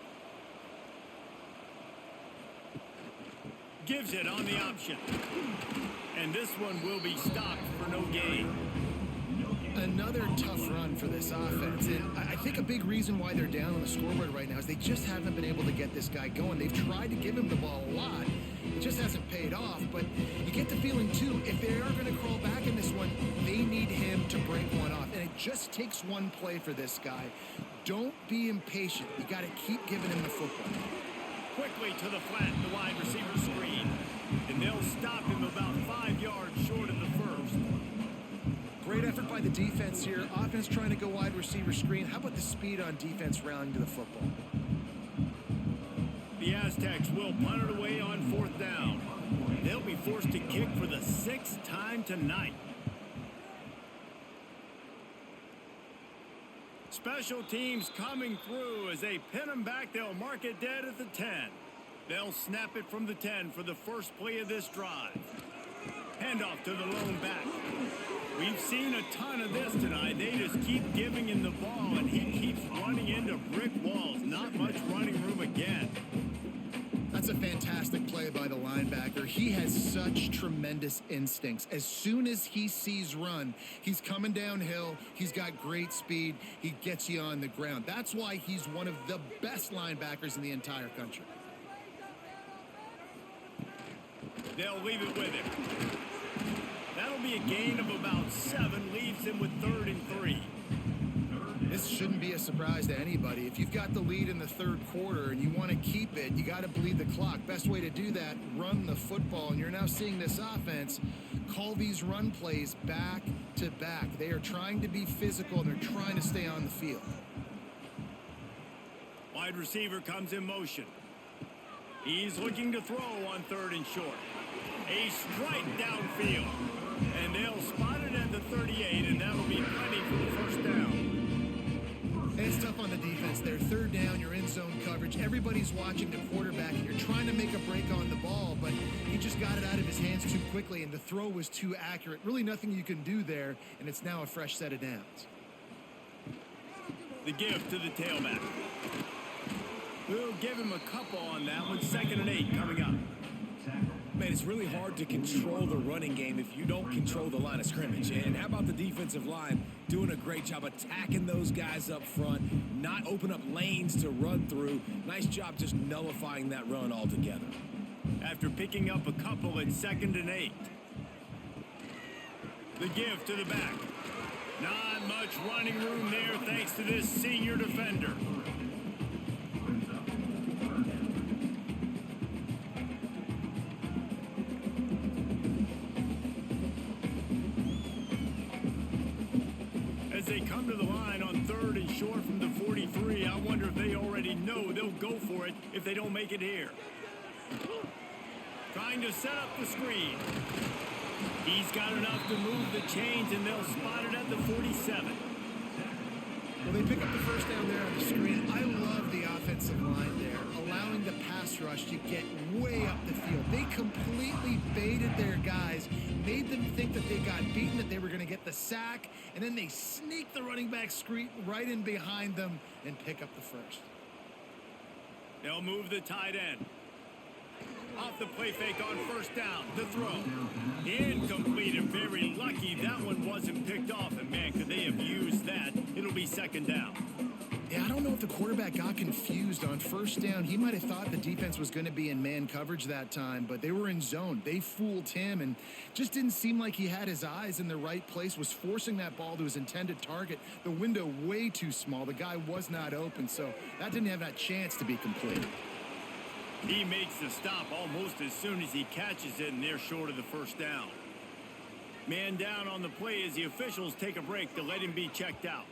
Gives it on the option. And this one will be stopped for no gain. Another tough run for this offense, and I think a big reason why they're down on the scoreboard right now is they just haven't been able to get this guy going. They've tried to give him the ball a lot. It just hasn't paid off, but you get the feeling, too, if they are going to crawl back in this one, they need him to break one off, and it just takes one play for this guy. Don't be impatient. You got to keep giving him the football. Quickly to the flat, the wide receiver screen, and they'll stop him about 5 yards short of the first. Great effort by the defense here. Offense trying to go wide receiver screen. How about the speed on defense rallying to the football? The Aztecs will punt it away on 4th down. They'll be forced to kick for the 6th time tonight. Special teams coming through as they pin them back. They'll mark it dead at the 10. They'll snap it from the 10 for the first play of this drive. Handoff to the lone back. We've seen a ton of this tonight. They just keep giving him the ball, and he keeps running into brick walls. Not much running room again. That's a fantastic play by the linebacker. He has such tremendous instincts. As soon as he sees run, he's coming downhill. He's got great speed. He gets you on the ground. That's why he's one of the best linebackers in the entire country. They'll leave it with him. That'll be a gain of about 7, leaves him with 3rd and 3. This shouldn't be a surprise to anybody. If you've got the lead in the 3rd quarter and you want to keep it, you got to bleed the clock. Best way to do that, run the football. And you're now seeing this offense call these run plays back to back. They are trying to be physical, and they're trying to stay on the field. Wide receiver comes in motion. He's looking to throw on 3rd and short. A strike downfield. And they'll spot it at the 38, and that'll be plenty for the first down. And it's tough on the defense there. 3rd down, you're in zone coverage. Everybody's watching the quarterback, and you're trying to make a break on the ball, but he just got it out of his hands too quickly, and the throw was too accurate. Really nothing you can do there, and it's now a fresh set of downs. The give to the tailback. We'll give him a couple on that one. 2nd and 8 coming up. Man, it's really hard to control the running game if you don't control the line of scrimmage. And how about the defensive line doing a great job attacking those guys up front, not open up lanes to run through. Nice job just nullifying that run altogether. After picking up a couple at 2nd and 8. The give to the back. Not much running room there thanks to this senior defender. They come to the line on 3rd and short from the 43. I wonder if they already know they'll go for it if they don't make it here. Trying to set up the screen. He's got enough to move the chains, and they'll spot it at the 47. Well, they pick up the first down there on the screen. I love the offensive line there, allowing the pass rush to get way up the field. They completely baited their guys, made them think that they got beaten, that they were going to get the sack, and then they sneak the running back screen right in behind them and pick up the first. They'll move the tight end. Off the play fake on 1st down. The throw. Incomplete, and very lucky that one wasn't picked off. And, man, could they have used that. It'll be 2nd down. Yeah, Yeah, I don't know if the quarterback got confused on first down. He might have thought the defense was going to be in man coverage that time, but they were in zone. They fooled him and just didn't seem like he had his eyes in the right place, was forcing that ball to his intended target. The window way too small. The guy was not open, so that didn't have that chance to be complete. He makes the stop almost as soon as he catches it, and they're short of the first down. Man down on the play as the officials take a break to let him be checked out.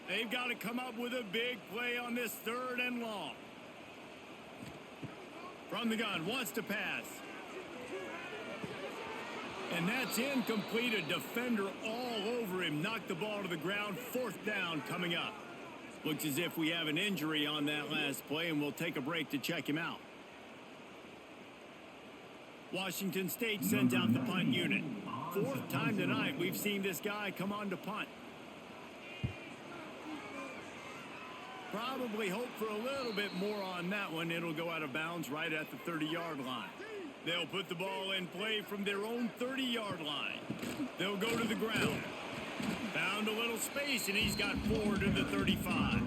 They've got to come up with a big play on this 3rd and long. From the gun, wants to pass. And that's incomplete. A defender all over him. Knocked the ball to the ground. 4th down coming up. Looks as if we have an injury on that last play, and we'll take a break to check him out. Washington State sends out the punt unit. 4th time tonight we've seen this guy come on to punt. Probably hope for a little bit more on that one. It'll go out of bounds right at the 30-yard line. They'll put the ball in play from their own 30-yard line. They'll go to the ground. Found a little space, and he's got 4 to the 35.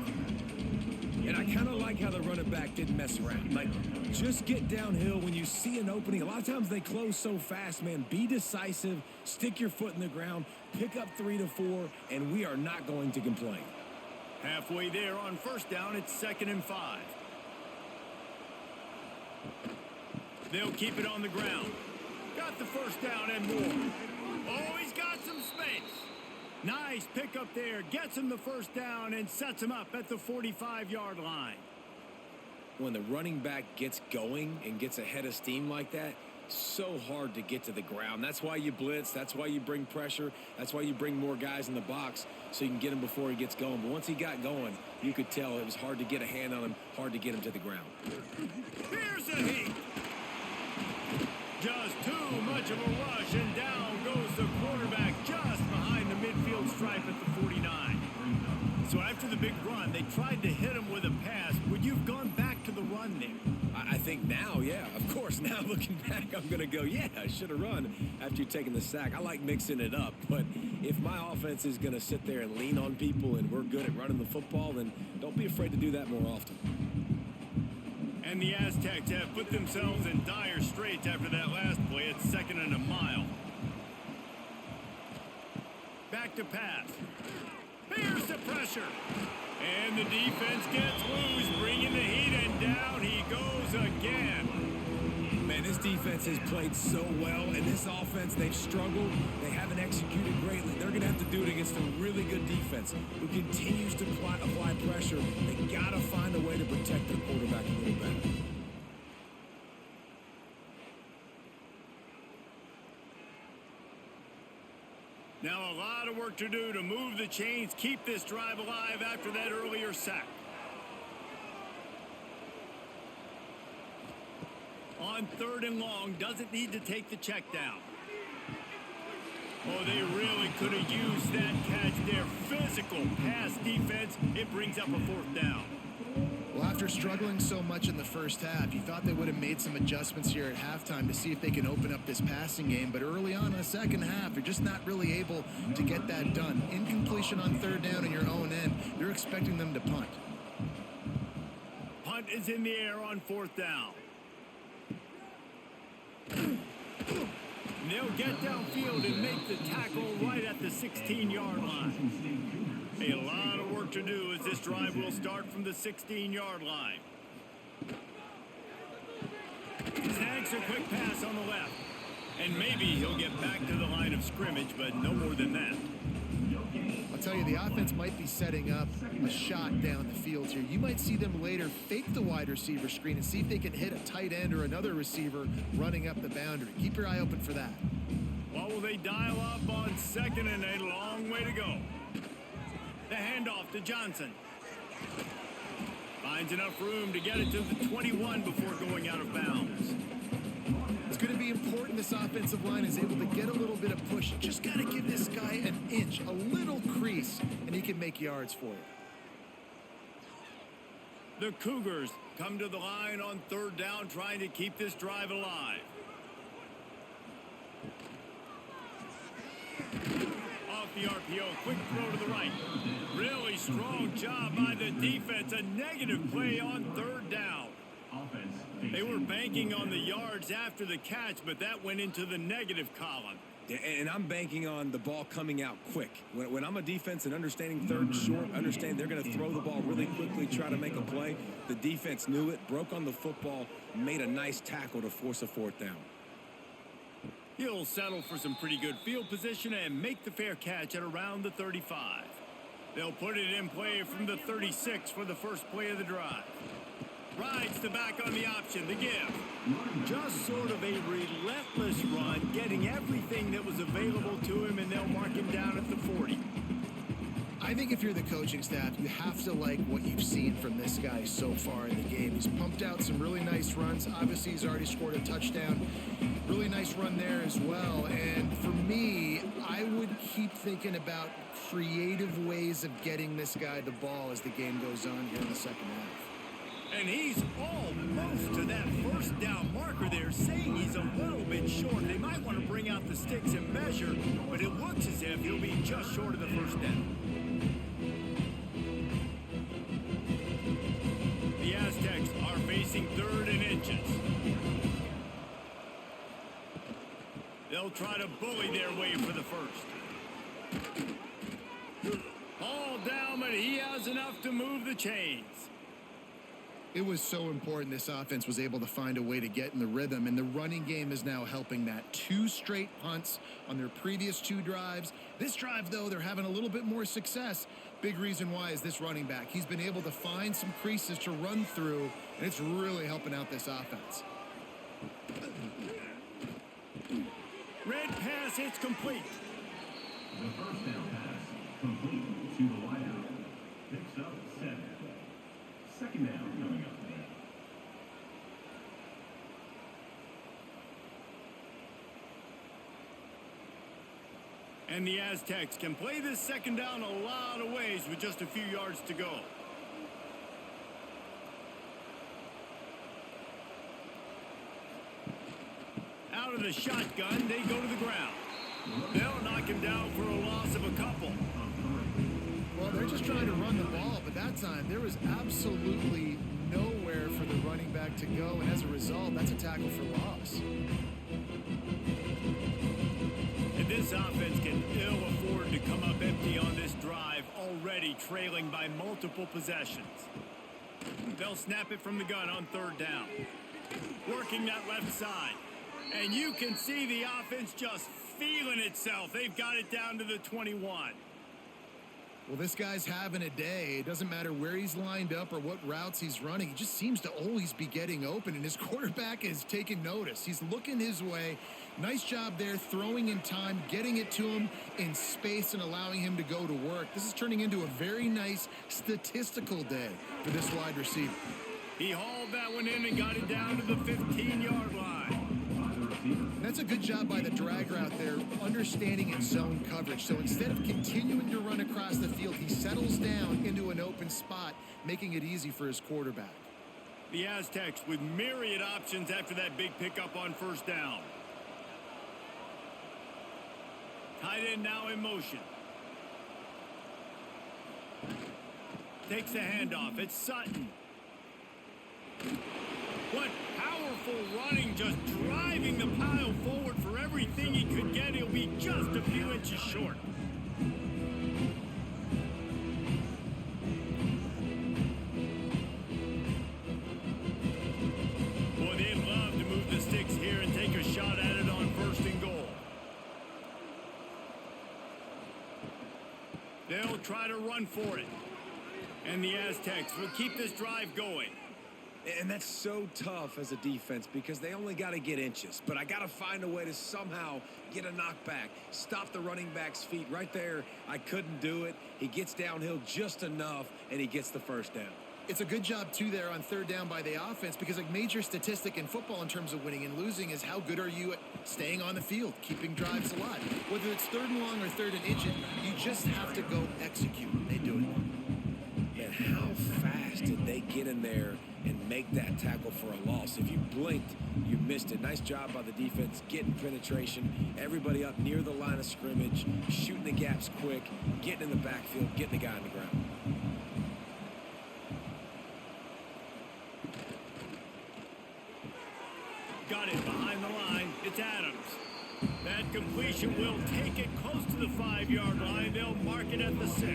And I kind of like how the running back didn't mess around. Like, just get downhill when you see an opening. A lot of times they close so fast, man. Be decisive, stick your foot in the ground, pick up 3 to 4, and we are not going to complain. Halfway there on first down, it's 2nd and 5. They'll keep it on the ground. Got the first down and more. Oh, he's got some space. Nice pickup there. Gets him the first down and sets him up at the 45-yard line. When the running back gets going and gets ahead of steam like that, so hard to get to the ground. That's why you blitz. That's why you bring pressure. That's why you bring more guys in the box so you can get him before he gets going. But once he got going, you could tell it was hard to get a hand on him, hard to get him to the ground. Here's a heat. Just too much of a rush, and down goes the quarterback just behind the midfield stripe at the 49. So after the big run, they tried to hit him with a pass. Would you have gone back to the run there? I think now, yeah. Of course, now looking back, I'm going to go, yeah, I should have run after taking the sack. I like mixing it up, but if my offense is going to sit there and lean on people and we're good at running the football, then don't be afraid to do that more often. And the Aztecs have put themselves in dire straits after that last play. It's 2nd and a mile. Back to pass. Here's the pressure. And the defense gets loose, bringing the heat, and down he goes again. Man, this defense has played so well, and this offense, they've struggled. They haven't executed greatly. They're going to have to do it against a really good defense who continues to apply pressure. They got to find a way to protect their quarterback a little better. Now a lot of work to do to move the chains, keep this drive alive after that earlier sack. On 3rd and long, doesn't need to take the check down. Oh, they really could have used that catch there. Physical pass defense. It brings up a 4th down. Well, after struggling so much in the first half, you thought they would have made some adjustments here at halftime to see if they can open up this passing game. But early on in the second half, they're just not really able to get that done. Incompletion on 3rd down in your own end. You're expecting them to punt. Punt is in the air on 4th down. They'll get downfield and make the tackle right at the 16-yard line. A lot of work to do as this drive will start from the 16-yard line. Snags a quick pass on the left. And maybe he'll get back to the line of scrimmage, but no more than that. I'll tell you, the offense might be setting up a shot down the field here. You might see them later fake the wide receiver screen and see if they can hit a tight end or another receiver running up the boundary. Keep your eye open for that. What will they dial up on 2nd and a long way to go? The handoff to Johnson. Finds enough room to get it to the 21 before going out of bounds. It's going to be important this offensive line is able to get a little bit of push. Just got to give this guy an inch, a little crease, and he can make yards for it. The Cougars come to the line on 3rd down, trying to keep this drive alive. A off the RPO. Quick throw to the right. Really strong job by the defense. A negative play on third down. They were banking on the yards after the catch, but that went into the negative column. Yeah, and I'm banking on the ball coming out quick. When I'm a defense and understanding third and short, understand they're going to throw the ball really quickly, try to make a play. The defense knew it, broke on the football, made a nice tackle to force a fourth down. He'll settle for some pretty good field position and make the fair catch at around the 35. They'll put it in play from the 36 for the first play of the drive. Rides the back on the option, the give. Just sort of a relentless run, getting everything that was available to him, and they'll mark him down at the 40. I think if you're the coaching staff, you have to like what you've seen from this guy so far in the game. He's pumped out some really nice runs. Obviously, he's already scored a touchdown. Really nice run there as well. And for me, I would keep thinking about creative ways of getting this guy the ball as the game goes on here in the second half. And he's almost to that first down marker there, saying he's a little bit short. They might want to bring out the sticks and measure, but it looks as if he'll be just short of the first down. The Aztecs are facing 3rd and inches. They'll try to bully their way for the first. Ball down, but he has enough to move the chains. It was so important this offense was able to find a way to get in the rhythm, and the running game is now helping that. 2 straight punts on their previous 2 drives. This drive, though, they're having a little bit more success. Big reason why is this running back. He's been able to find some creases to run through, and it's really helping out this offense. Red pass, it's complete. The first down pass complete to the wideout. Picks up 7. Second down coming up. And the Aztecs can play this second down a lot of ways with just a few yards to go. Out of the shotgun, they go to the ground. They'll knock him down for a loss of a couple. Well, they're just trying to run the ball, but that time there was absolutely nowhere for the running back to go, and as a result, that's a tackle for loss. And this offense can ill afford to come up empty on this drive, already trailing by multiple possessions. They'll snap it from the gun on 3rd down. Working that left side. And you can see the offense just feeling itself. They've got it down to the 21. Well, this guy's having a day. It doesn't matter where he's lined up or what routes he's running. He just seems to always be getting open, and his quarterback is taking notice. He's looking his way. Nice job there, throwing in time, getting it to him in space and allowing him to go to work. This is turning into a very nice statistical day for this wide receiver. He hauled that one in and got it down to the 15-yard line. That's a good job by the drag route there, understanding its zone coverage. So instead of continuing to run across the field, he settles down into an open spot, making it easy for his quarterback. The Aztecs with myriad options after that big pickup on 1st down. Tight end now in motion. Takes the handoff. It's Sutton. What powerful running, just driving the pile forward for everything he could get. He'll be just a few inches short. Boy, they'd love to move the sticks here and take a shot at it on 1st and goal. They'll try to run for it. And the Aztecs will keep this drive going. And that's so tough as a defense because they only got to get inches. But I got to find a way to somehow get a knockback, stop the running back's feet. Right there, I couldn't do it. He gets downhill just enough, and he gets the first down. It's a good job, too, there on 3rd down by the offense because a major statistic in football in terms of winning and losing is how good are you at staying on the field, keeping drives alive. Whether it's 3rd and long or 3rd and inches, you just have to go execute. They do it. And how fast did they get in there and make that tackle for a loss. If you blinked, you missed it. Nice job by the defense, getting penetration, everybody up near the line of scrimmage, shooting the gaps quick, getting in the backfield, getting the guy on the ground. Got it behind the line. It's Adams. That completion will take it close to the 5-yard line. They'll mark it at the 6.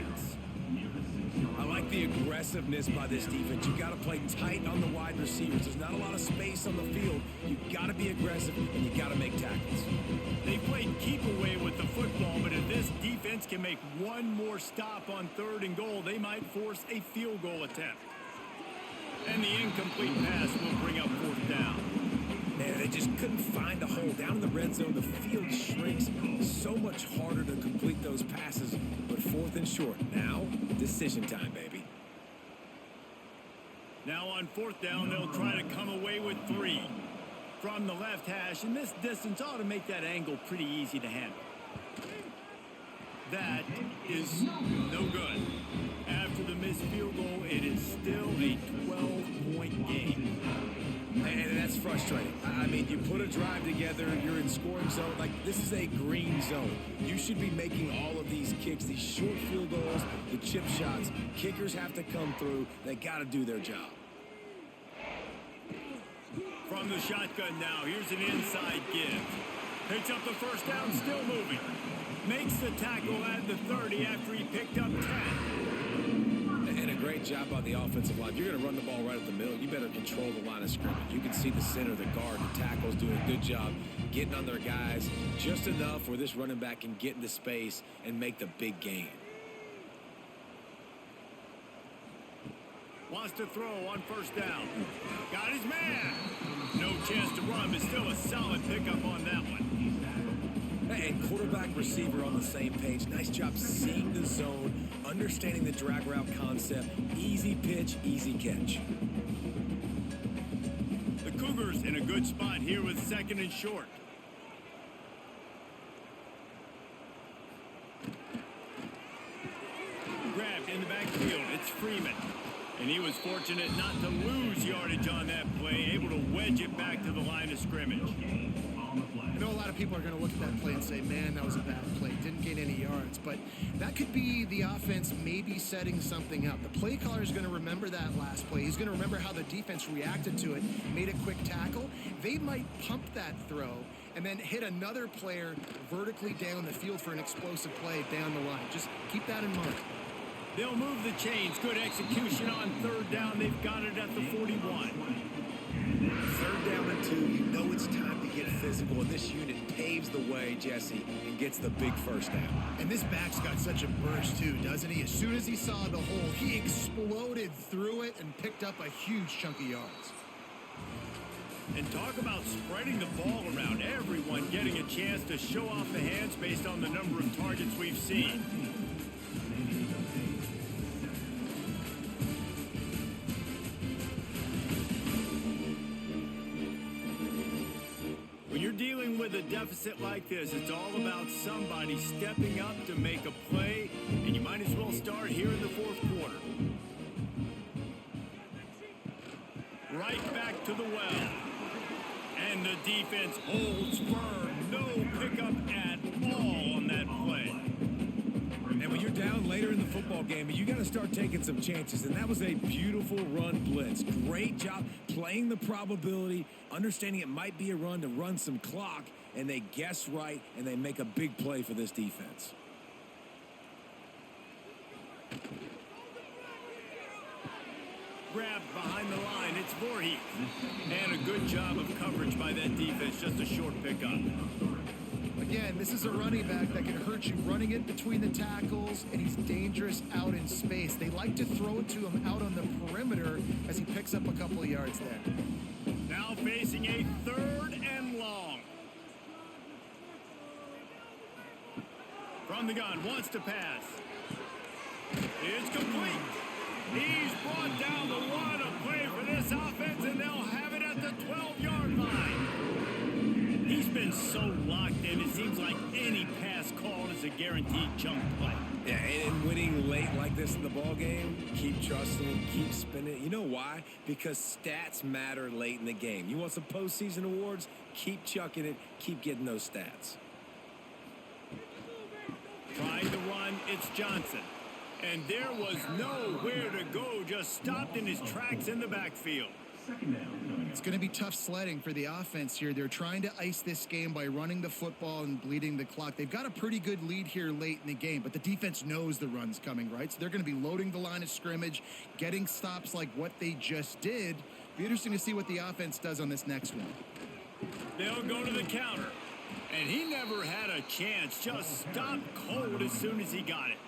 I like the aggressiveness by this defense. You got to play tight on the wide receivers. There's not a lot of space on the field. You got to be aggressive, and you got to make tackles. They played keep away with the football, but if this defense can make one more stop on 3rd and goal, they might force a field goal attempt. And the incomplete pass will bring up 4th down. Man, they just couldn't find a hole. Down in the red zone, the field shrinks. So much harder to complete those passes, but 4th and short. Now, decision time, baby. Now on 4th down, they'll try to come away with 3. From the left hash, and this distance ought to make that angle pretty easy to handle. That is no good. After the missed field goal, it is still a 12-point game. And that's frustrating. I mean, you put a drive together, you're in scoring zone. Like, this is a green zone. You should be making all of these kicks, these short field goals, the chip shots. Kickers have to come through. They got to do their job. From the shotgun now, here's an inside give. Picks up the 1st down, still moving. Makes the tackle at the 30 after he picked up 10. And a great job by the offensive line. If you're going to run the ball right at the middle, you better control the line of scrimmage. You can see the center, the guard, the tackles doing a good job getting on their guys just enough where this running back can get into space and make the big gain. Wants to throw on 1st down. Got his man. No chance to run, but still a solid pickup on that one. And quarterback receiver on the same page. Nice job seeing the zone, understanding the drag route concept. Easy pitch, easy catch. The Cougars in a good spot here with 2nd and short. Grabbed in the backfield. It's Freeman. And he was fortunate not to lose yardage on that play, able to wedge it back to the line of scrimmage. I know a lot of people are going to look at that play and say, man, that was a bad play. Didn't gain any yards. But that could be the offense maybe setting something up. The play caller is going to remember that last play. He's going to remember how the defense reacted to it, made a quick tackle. They might pump that throw and then hit another player vertically down the field for an explosive play down the line. Just keep that in mind. They'll move the chains. Good execution on 3rd down. They've got it at the 41. 3rd down and 2. You know it's time to get physical. And this unit paves the way, Jesse, and gets the big 1st down. And this back's got such a burst, too, doesn't he? As soon as he saw the hole, he exploded through it and picked up a huge chunk of yards. And talk about spreading the ball around. Everyone getting a chance to show off the hands based on the number of targets we've seen. When you're dealing with a deficit like this, it's all about somebody stepping up to make a play, and you might as well start here in the 4th quarter. Right back to the well. And the defense holds firm. No pickup at all on that play. And when you're down later in the football game, you got to start taking some chances. And that was a beautiful run blitz. Great job playing the probability, understanding it might be a run to run some clock, and they guess right, and they make a big play for this defense. Grabbed behind the line, it's Voorhees. And a good job of coverage by that defense, just a short pickup. Again, this is a running back that can hurt you running it between the tackles, and he's dangerous out in space. They like to throw it to him out on the perimeter as he picks up a couple of yards there. Now facing a 3rd and long. From the gun, wants to pass. It's complete. He's brought down the one. A play for this offense, and they'll have it at the 12-yard line. He's been so locked in, it seems like any pass called is a guaranteed chunk play. Yeah, and winning late like this in the ball game, keep trusting, keep spinning. You know why? Because stats matter late in the game. You want some postseason awards? Keep chucking it, keep getting those stats. Trying to run, it's Johnson. And there was nowhere to go, just stopped in his tracks in the backfield. It's going to be tough sledding for the offense here. They're trying to ice this game by running the football and bleeding the clock. They've got a pretty good lead here late in the game, but the defense knows the run's coming, right? So they're going to be loading the line of scrimmage, getting stops like what they just did. Be interesting to see what the offense does on this next one. They'll go to the counter. And he never had a chance, just stopped cold as soon as he got it.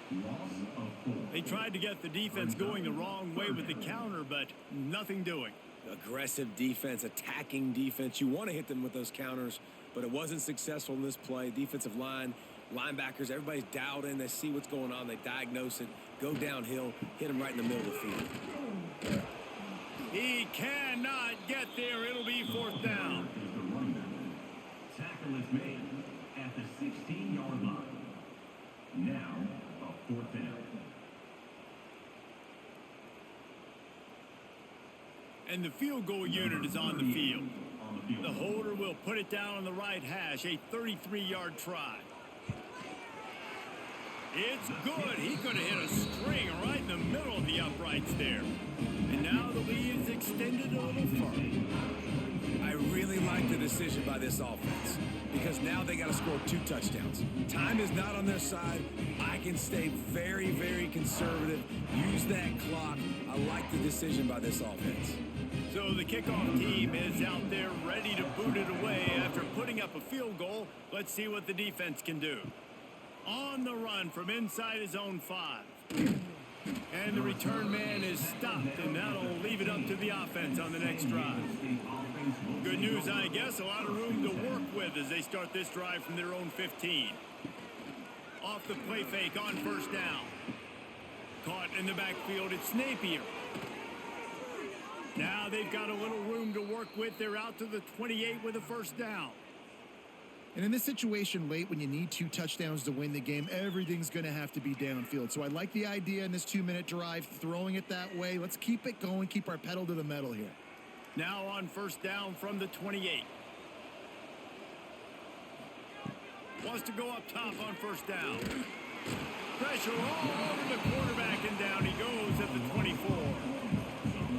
They tried to get the defense going the wrong way with the counter, but nothing doing. Aggressive defense, attacking defense. You want to hit them with those counters, but it wasn't successful in this play. Defensive line, linebackers, everybody's dialed in. They see what's going on. They diagnose it, go downhill, hit them right in the middle of the field. He cannot get there. It'll be fourth down. Tackle is made at the 16-yard line. Now, a fourth down. And the field goal unit is on the field. The holder will put it down on the right hash, a 33-yard try. It's good. He could have hit a string right in the middle of the uprights there. And now the lead is extended a little further. I really like the decision by this offense because now they got to score 2 touchdowns. Time is not on their side. I can stay very, very conservative. Use that clock. I like the decision by this offense. So the kickoff team is out there ready to boot it away after putting up a field goal. Let's see what the defense can do. On the run from inside his own 5. And the return man is stopped, and that'll leave it up to the offense on the next drive. Good news, I guess. A lot of room to work with as they start this drive from their own 15. Off the play fake on first down. Caught in the backfield, it's Napier. Now they've got a little room to work with. They're out to the 28 with a first down. And in this situation late when you need 2 touchdowns to win the game, everything's going to have to be downfield. So I like the idea in this 2-minute drive, throwing it that way. Let's keep it going, keep our pedal to the metal here. Now on first down from the 28. Wants to go up top on first down. Pressure all over the quarterback, and down he goes at the 24.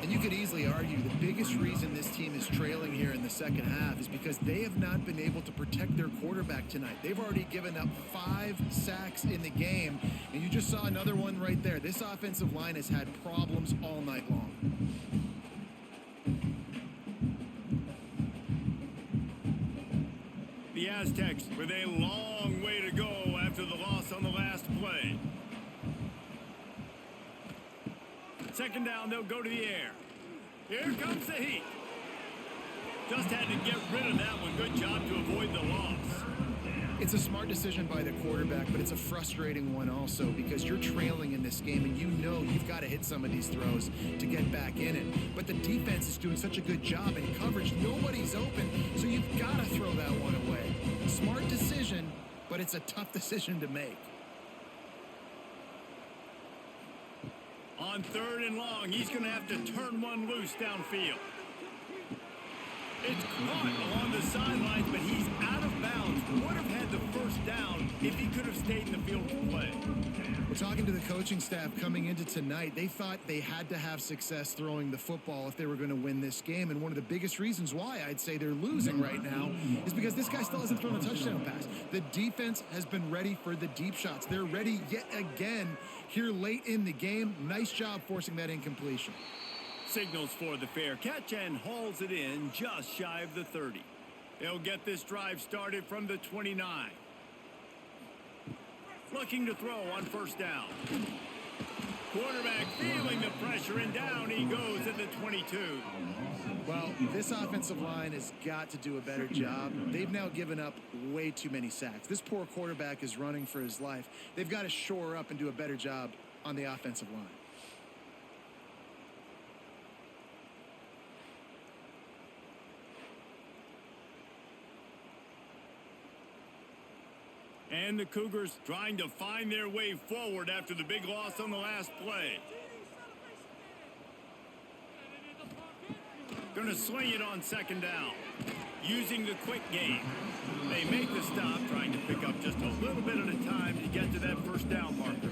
And you could easily argue the biggest reason this team is trailing here in the second half is because they have not been able to protect their quarterback tonight. They've already given up 5 sacks in the game, and you just saw another one right there. This offensive line has had problems all night long. The Aztecs with a long way to go after the loss on the last play. Second down, they'll go to the air. Here comes the heat. Just had to get rid of that one. Good job to avoid the loss. It's a smart decision by the quarterback, but it's a frustrating one also because you're trailing in this game and you know you've got to hit some of these throws to get back in it. But the defense is doing such a good job in coverage. Nobody's open, so you've got to throw that one away. Smart decision, but it's a tough decision to make. On third and long, he's going to have to turn one loose downfield. It's caught along the sidelines, but he's out of bounds. Would have had the first down if he could have stayed in the field of play. We're talking to the coaching staff coming into tonight. They thought they had to have success throwing the football if they were going to win this game. And one of the biggest reasons why I'd say they're losing right now is because this guy still hasn't thrown a touchdown pass. The defense has been ready for the deep shots. They're ready yet again here late in the game. Nice job forcing that incompletion. Signals for the fair catch and hauls it in just shy of the 30. They'll get this drive started from the 29. Looking to throw on first down. Quarterback feeling the pressure, and down he goes at the 22. Well, this offensive line has got to do a better job. They've now given up way too many sacks. This poor quarterback is running for his life. They've got to shore up and do a better job on the offensive line. And the Cougars trying to find their way forward after the big loss on the last play. Going to sling it on second down. Using the quick game. They make the stop, trying to pick up just a little bit at a time to get to that first down marker.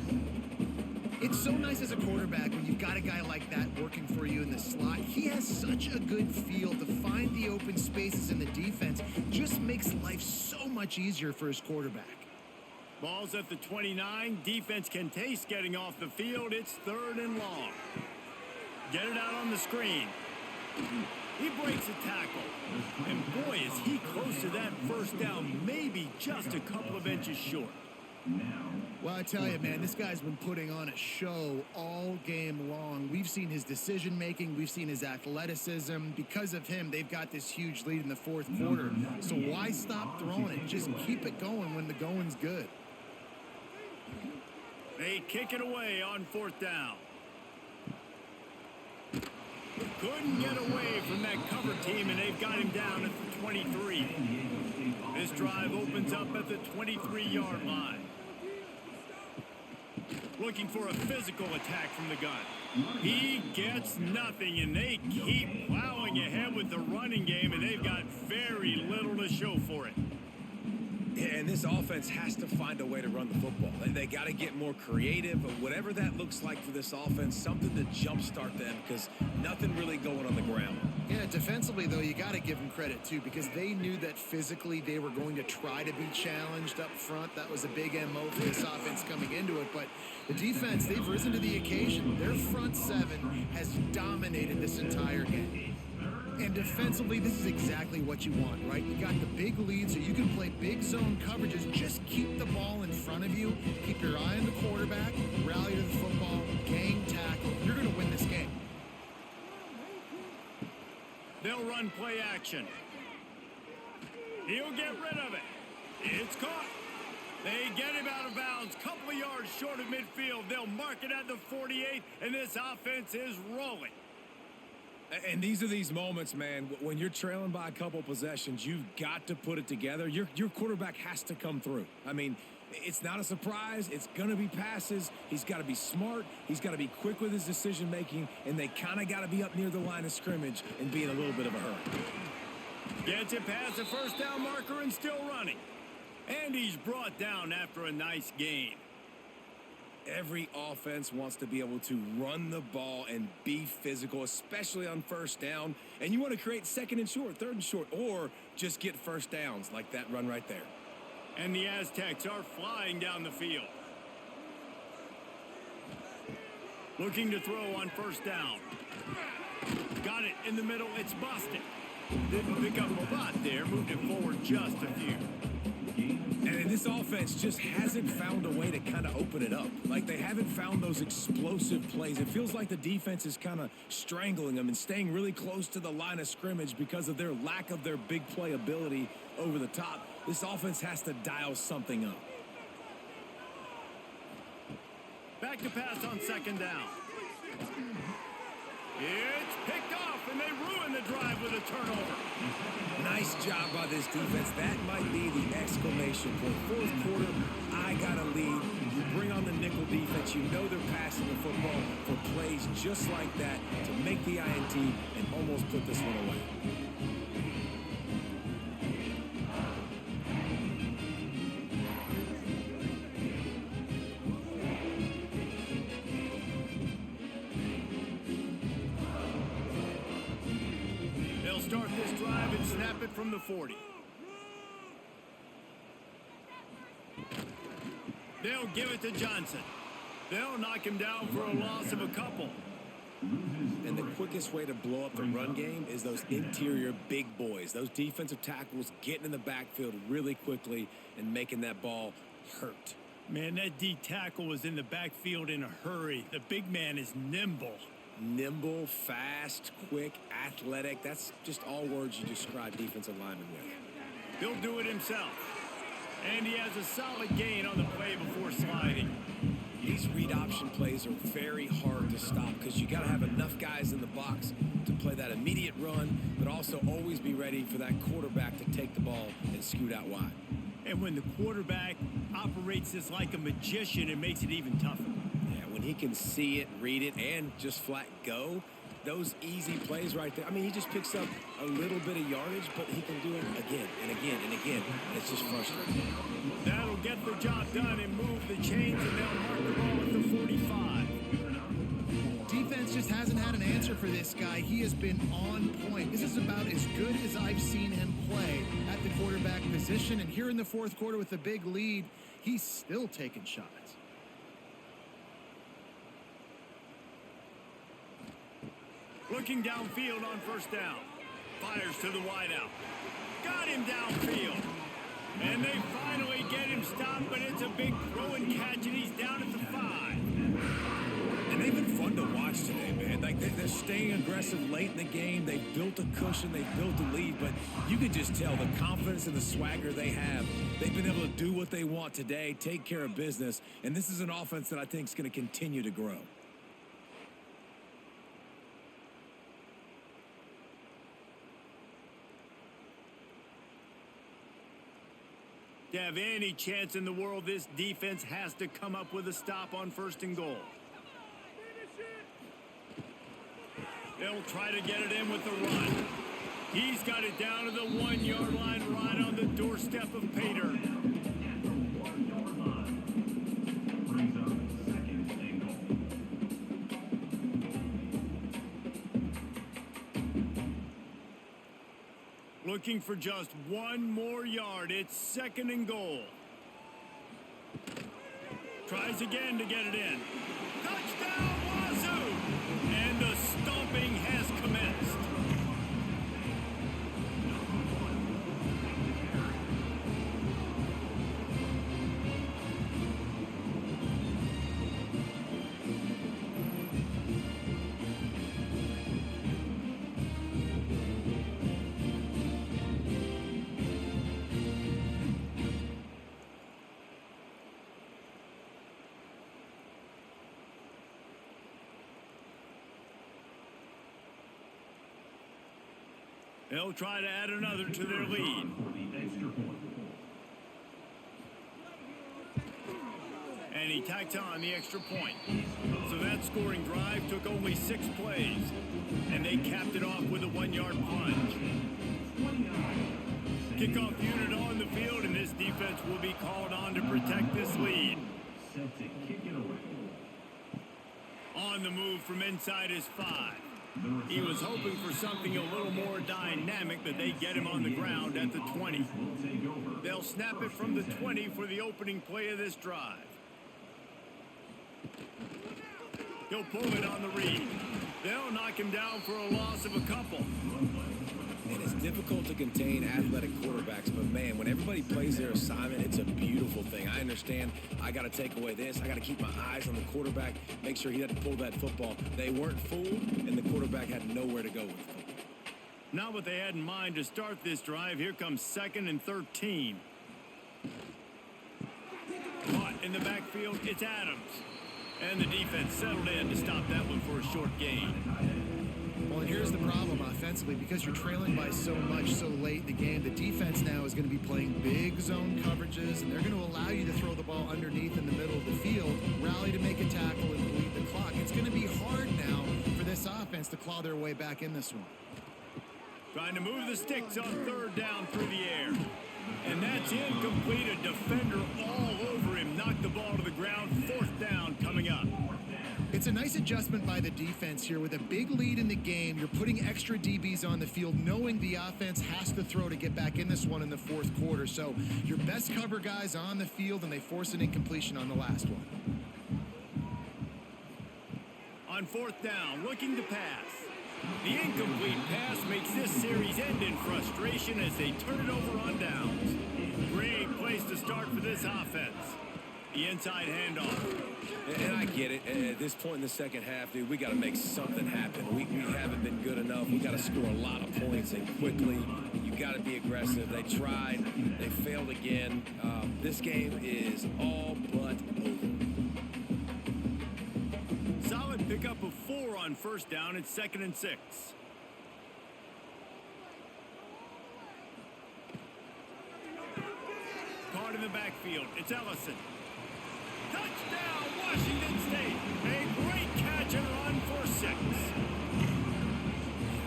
It's so nice as a quarterback when you've got a guy like that working for you in the slot. He has such a good feel to find the open spaces in the defense. Just makes life so much easier for his quarterback. Ball's at the 29. Defense can taste getting off the field. It's 3rd and long. Get it out on the screen. He breaks a tackle. And boy, is he close to that first down, maybe just a couple of inches short. Well, I tell you, man, this guy's been putting on a show all game long. We've seen his decision-making. We've seen his athleticism. Because of him, they've got this huge lead in the 4th quarter. So why stop throwing it? Just keep it going when the going's good. They kick it away on 4th down. Couldn't get away from that cover team, and they've got him down at the 23. This drive opens up at the 23-yard line. Looking for a physical attack from the gun. He gets nothing, and they keep plowing ahead with the running game, and they've got very little to show for it. And this offense has to find a way to run the football. They got to get more creative, but whatever that looks like for this offense, something to jumpstart them, because nothing really going on the ground. Yeah, defensively, though, you got to give them credit, too, because they knew that physically they were going to try to be challenged up front. That was a big MO for this offense coming into it. But the defense, they've risen to the occasion. Their front seven has dominated this entire game. And defensively, this is exactly what you want, right? You got the big lead, so you can play big zone coverages. Just keep the ball in front of you. Keep your eye on the quarterback. Rally to the football. Gang tackle. You're going to win this game. They'll run play action. He'll get rid of it. It's caught. They get him out of bounds. Couple of yards short of midfield. They'll mark it at the 48, and this offense is rolling. And these are these moments, man, when you're trailing by a couple possessions, you've got to put it together. Your quarterback has to come through. I mean, it's not a surprise. It's going to be passes. He's got to be smart. He's got to be quick with his decision-making, and they kind of got to be up near the line of scrimmage and be in a little bit of a hurry. Gets it past the first down marker and still running. And he's brought down after a nice gain. Every offense wants to be able to run the ball and be physical, especially on first down. And you want to create 2nd and short, 3rd and short, or just get first downs like that run right there. And the Aztecs are flying down the field. Looking to throw on first down. Got it in the middle. It's busted. Didn't pick up a lot there. Moved it forward just a few. And this offense just hasn't found a way to kind of open it up. Like, they haven't found those explosive plays. It feels like the defense is kind of strangling them and staying really close to the line of scrimmage because of their lack of their big play ability over the top. This offense has to dial something up. Back to pass on second down. It's picked off, and they ruin the drive with a turnover. Nice job by this defense. That might be the exclamation point. 4th quarter, I got a lead. You bring on the nickel defense. You know they're passing the football for plays just like that to make the INT and almost put this one away. Start this drive and snap it from the 40. They'll give it to Johnson. They'll knock him down for a loss of a couple. And the quickest way to blow up the run game is those interior big boys, those defensive tackles getting in the backfield really quickly and making that ball hurt. Man, that D tackle was in the backfield in a hurry. The big man is nimble. Nimble, fast, quick, athletic. That's just all words you describe defensive linemen with. He'll do it himself. And he has a solid gain on the play before sliding. These read option plays are very hard to stop because you got to have enough guys in the box to play that immediate run, but also always be ready for that quarterback to take the ball and scoot out wide. And when the quarterback operates this like a magician, it makes it even tougher. Yeah, when he can see it, read it, and just flat go, those easy plays right there. I mean, he just picks up a little bit of yardage, but he can do it again and again and again. And it's just frustrating. That'll get the job done and move the chains, and they'll mark the ball at the 45. Defense just hasn't had an answer for this guy. He has been on point. This is about as good as I've seen him play at the quarterback position. And here in the fourth quarter with a big lead, he's still taking shots. Looking downfield on first down. Fires to the wideout. Got him downfield. And they finally get him stopped, but it's a big throw and catch, and he's down at the 5. And they've been fun to watch today, man. Like, they're staying aggressive late in the game. They've built a cushion. They've built a lead. But you can just tell the confidence and the swagger they have. They've been able to do what they want today, take care of business. And this is an offense that I think is going to continue to grow. To have any chance in the world, this defense has to come up with a stop on first and goal. They'll try to get it in with the run. He's got it down to the 1-yard line, right on the doorstep of Pater. Looking for just one more yard. It's second and goal. Tries again to get it in. Touchdown, Wazoo! And the stomping has commenced. They'll try to add another to their lead. And he tacks on the extra point. So that scoring drive took only 6 plays. And they capped it off with a 1-yard plunge. Kickoff unit on the field, and this defense will be called on to protect this lead. Set to kick it away. On the move from inside his 5. He was hoping for something a little more dynamic, but they get him on the ground at the 20. They'll snap it from the 20 for the opening play of this drive. He'll pull it on the read. They'll knock him down for a loss of a couple. And it's difficult to contain athletic quarterbacks, but man, when everybody plays their assignment, it's a beautiful thing. I understand I got to take away this. I got to keep my eyes on the quarterback, make sure he doesn't pull that football. They weren't fooled, and the quarterback had nowhere to go with it. Not what they had in mind to start this drive. Here comes 2nd and 13. Caught in the backfield, it's Adams. And the defense settled in to stop that one for a short gain. Well, and here's the problem offensively. Because you're trailing by so much so late in the game, the defense now is going to be playing big zone coverages, and they're going to allow you to throw the ball underneath in the middle of the field, rally to make a tackle, and bleed the clock. It's going to be hard now for this offense to claw their way back in this one. Trying to move the sticks on 3rd down through the air. And that's incomplete. A defender all over him. Knocked the ball to the ground. 4th down coming up. It's a nice adjustment by the defense here. With a big lead in the game, you're putting extra DBs on the field, knowing the offense has to throw to get back in this one in the 4th quarter. So your best cover guys on the field, and they force an incompletion on the last one. On 4th down, looking to pass. The incomplete pass makes this series end in frustration as they turn it over on downs. Great place to start for this offense. The inside handoff. And I get it. At this point in the second half, dude, we got to make something happen. We haven't been good enough. We got to score a lot of points and quickly. You got to be aggressive. They tried. They failed again. This game is all but over. Solid pickup of 4 on 1st down. It's 2nd and 6. backfield. It's Ellison. Touchdown, Washington State. A great catch and run for 6.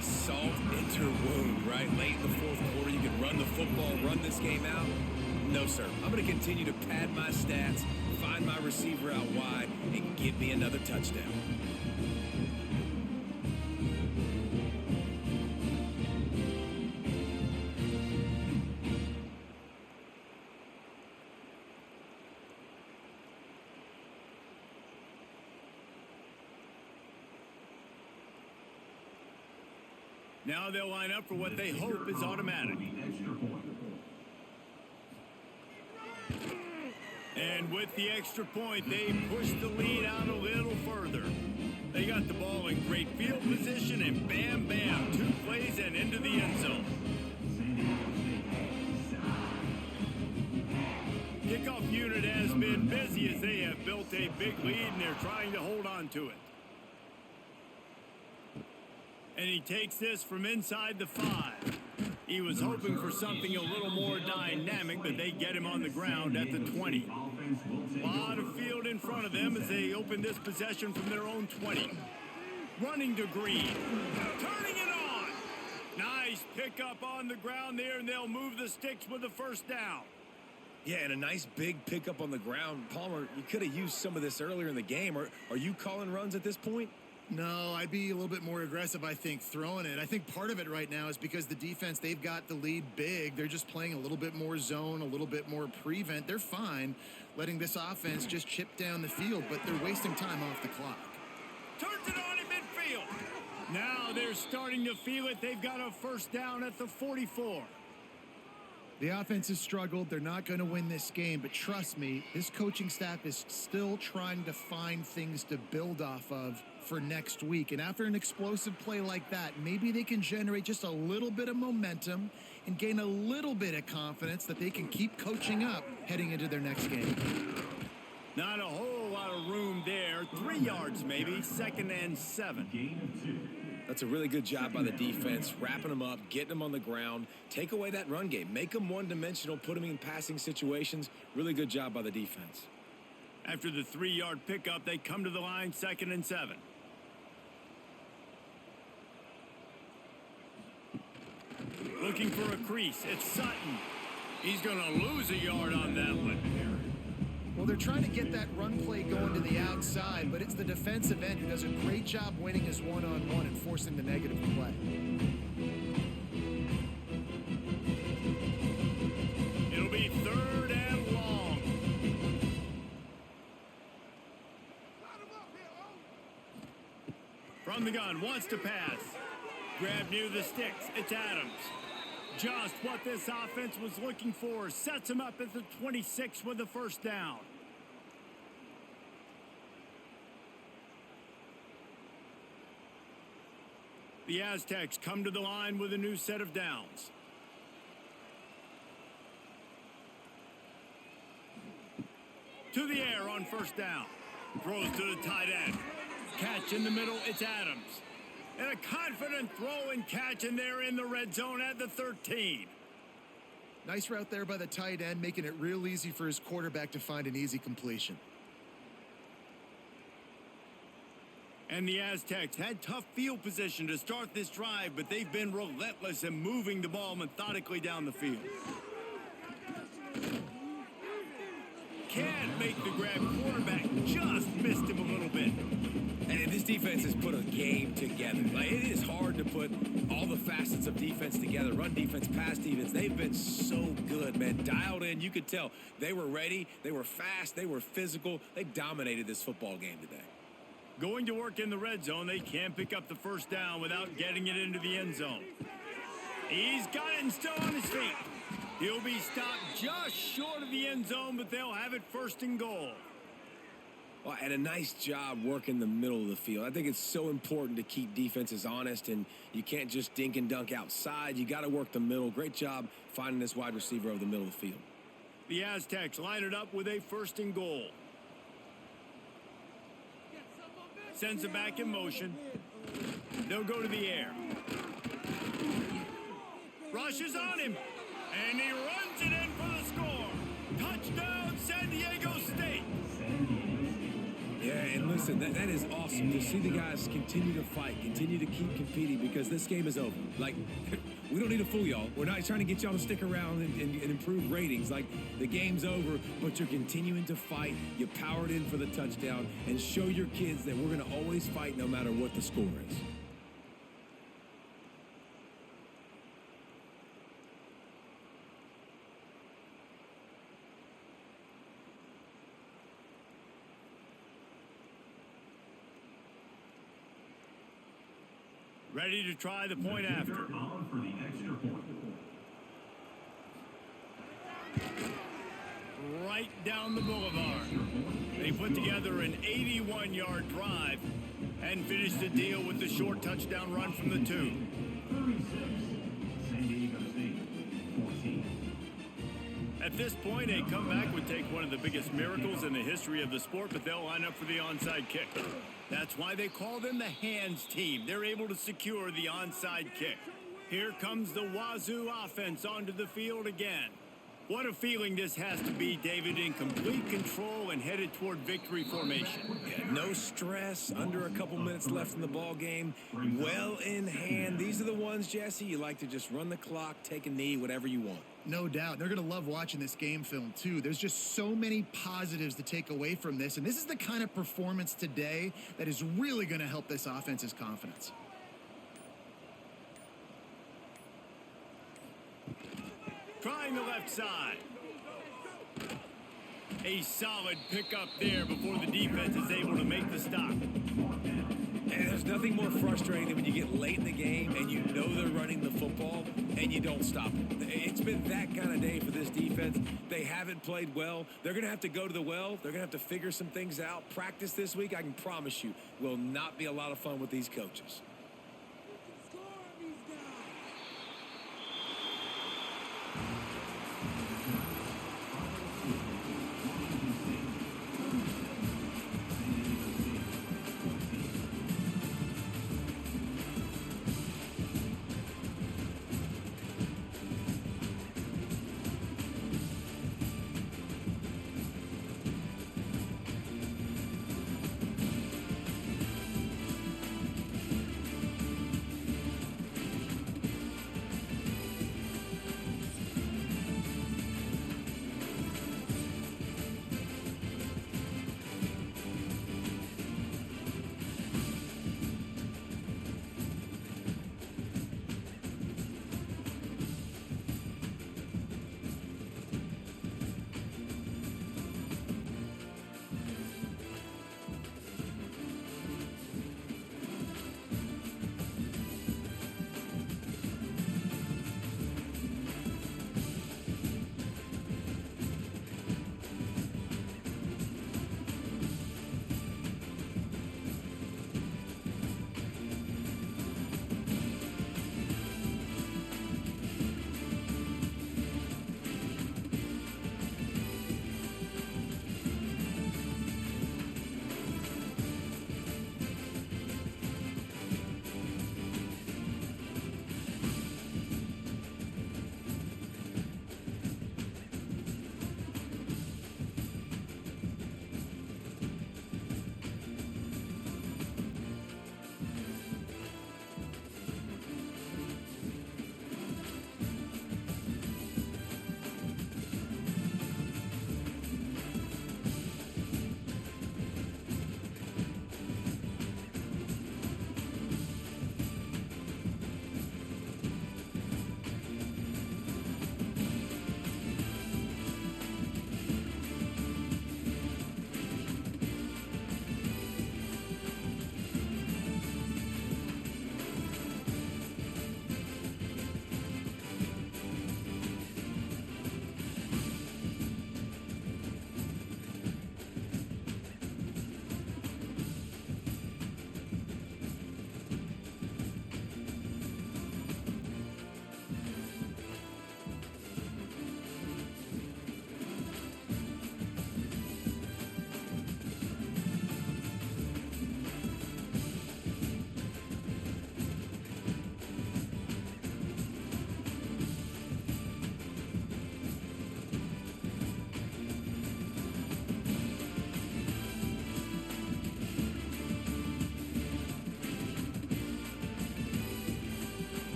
Salt into wound, right? Late in the fourth quarter, you can run the football, run this game out. No, sir. I'm going to continue to pad my stats, find my receiver out wide, and give me another touchdown. Now they'll line up for what they hope is automatic. And with the extra point, they push the lead out a little further. They got the ball in great field position, and bam, bam, 2 plays and into the end zone. Kickoff unit has been busy as they have built a big lead, and they're trying to hold on to it. And he takes this from inside the 5. He was hoping for something a little more dynamic, but they get him on the ground at the 20. A lot of field in front of them as they open this possession from their own 20. Running to Green. Turning it on. Nice pickup on the ground there, and they'll move the sticks with the first down. Yeah, and a nice big pickup on the ground. Palmer, you could have used some of this earlier in the game. Are you calling runs at this point? No, I'd be a little bit more aggressive, I think, throwing it. I think part of it right now is because the defense, they've got the lead big. They're just playing a little bit more zone, a little bit more prevent. They're fine letting this offense just chip down the field, but they're wasting time off the clock. Turns it on in midfield. Now they're starting to feel it. They've got a first down at the 44. The offense has struggled. They're not going to win this game, but trust me, this coaching staff is still trying to find things to build off of for next week. And after an explosive play like that, maybe they can generate just a little bit of momentum and gain a little bit of confidence that they can keep coaching up heading into their next game. Not a whole lot of room there. 3 yards maybe. 2nd and 7. That's a really good job by the defense, wrapping them up, getting them on the ground. Take away that run game. Make them one-dimensional, put them in passing situations. Really good job by the defense. After the 3-yard pickup, they come to the line, 2nd and 7. Looking for a crease. It's Sutton. He's going to lose a yard on that one. Well, they're trying to get that run play going to the outside, but it's the defensive end who does a great job winning his one-on-one and forcing the negative play. It'll be 3rd and long. From the gun, wants to pass. Grab near the sticks. It's Adams. Just what this offense was looking for. Sets him up at the 26 with the first down. The Aztecs come to the line with a new set of downs. To the air on first down. Throws to the tight end. Catch in the middle, it's Adams. And a confident throw and catch, and they're in the red zone at the 13. Nice route there by the tight end, making it real easy for his quarterback to find an easy completion. And the Aztecs had tough field position to start this drive, but they've been relentless in moving the ball methodically down the field. Can't make the grab. Quarterback just missed him a little bit. And this defense has put a game together. Like, it is hard to put all the facets of defense together. Run defense, pass defense. They've been so good, man. Dialed in. You could tell they were ready. They were fast. They were physical. They dominated this football game today. Going to work in the red zone. They can't pick up the first down without getting it into the end zone. He's got it and still on his feet. He'll be stopped just short of the end zone, but they'll have it 1st and goal. Well, and a nice job working the middle of the field. I think it's so important to keep defenses honest, and you can't just dink and dunk outside. You got to work the middle. Great job finding this wide receiver over the middle of the field. The Aztecs line it up with a 1st and goal. Sends it back in motion. They'll go to the air. Rushes on him. And he runs it in for the score. Touchdown! Listen, that is awesome to see the guys continue to fight, continue to keep competing, because this game is over. Like, we don't need to fool y'all. We're not trying to get y'all to stick around and improve ratings. Like, the game's over, but you're continuing to fight. You powered in for the touchdown, and show your kids that we're going to always fight no matter what the score is. Ready to try the point after. On for the extra point. Right down the boulevard. They put together an 81-yard drive and finished the deal with the short touchdown run from the 2. 36. San Diego State 14. At this point, a comeback would take one of the biggest miracles in the history of the sport, but they'll line up for the onside kick. That's why they call them the hands team. They're able to secure the onside kick. Here comes the Wazoo offense onto the field again. What a feeling this has to be, David, in complete control and headed toward victory formation. Yeah, no stress, under a couple minutes left in the ball game, well in hand. These are the ones, Jesse, you like to just run the clock, take a knee, whatever you want. No doubt. They're going to love watching this game film, too. There's just so many positives to take away from this, and this is the kind of performance today that is really going to help this offense's confidence. Trying the left side. A solid pickup there before the defense is able to make the stop. And there's nothing more frustrating than when you get late in the game and you know they're running the football and you don't stop it. It's been that kind of day for this defense. They haven't played well. They're going to have to go to the well. They're going to have to figure some things out. Practice this week, I can promise you, will not be a lot of fun with these coaches.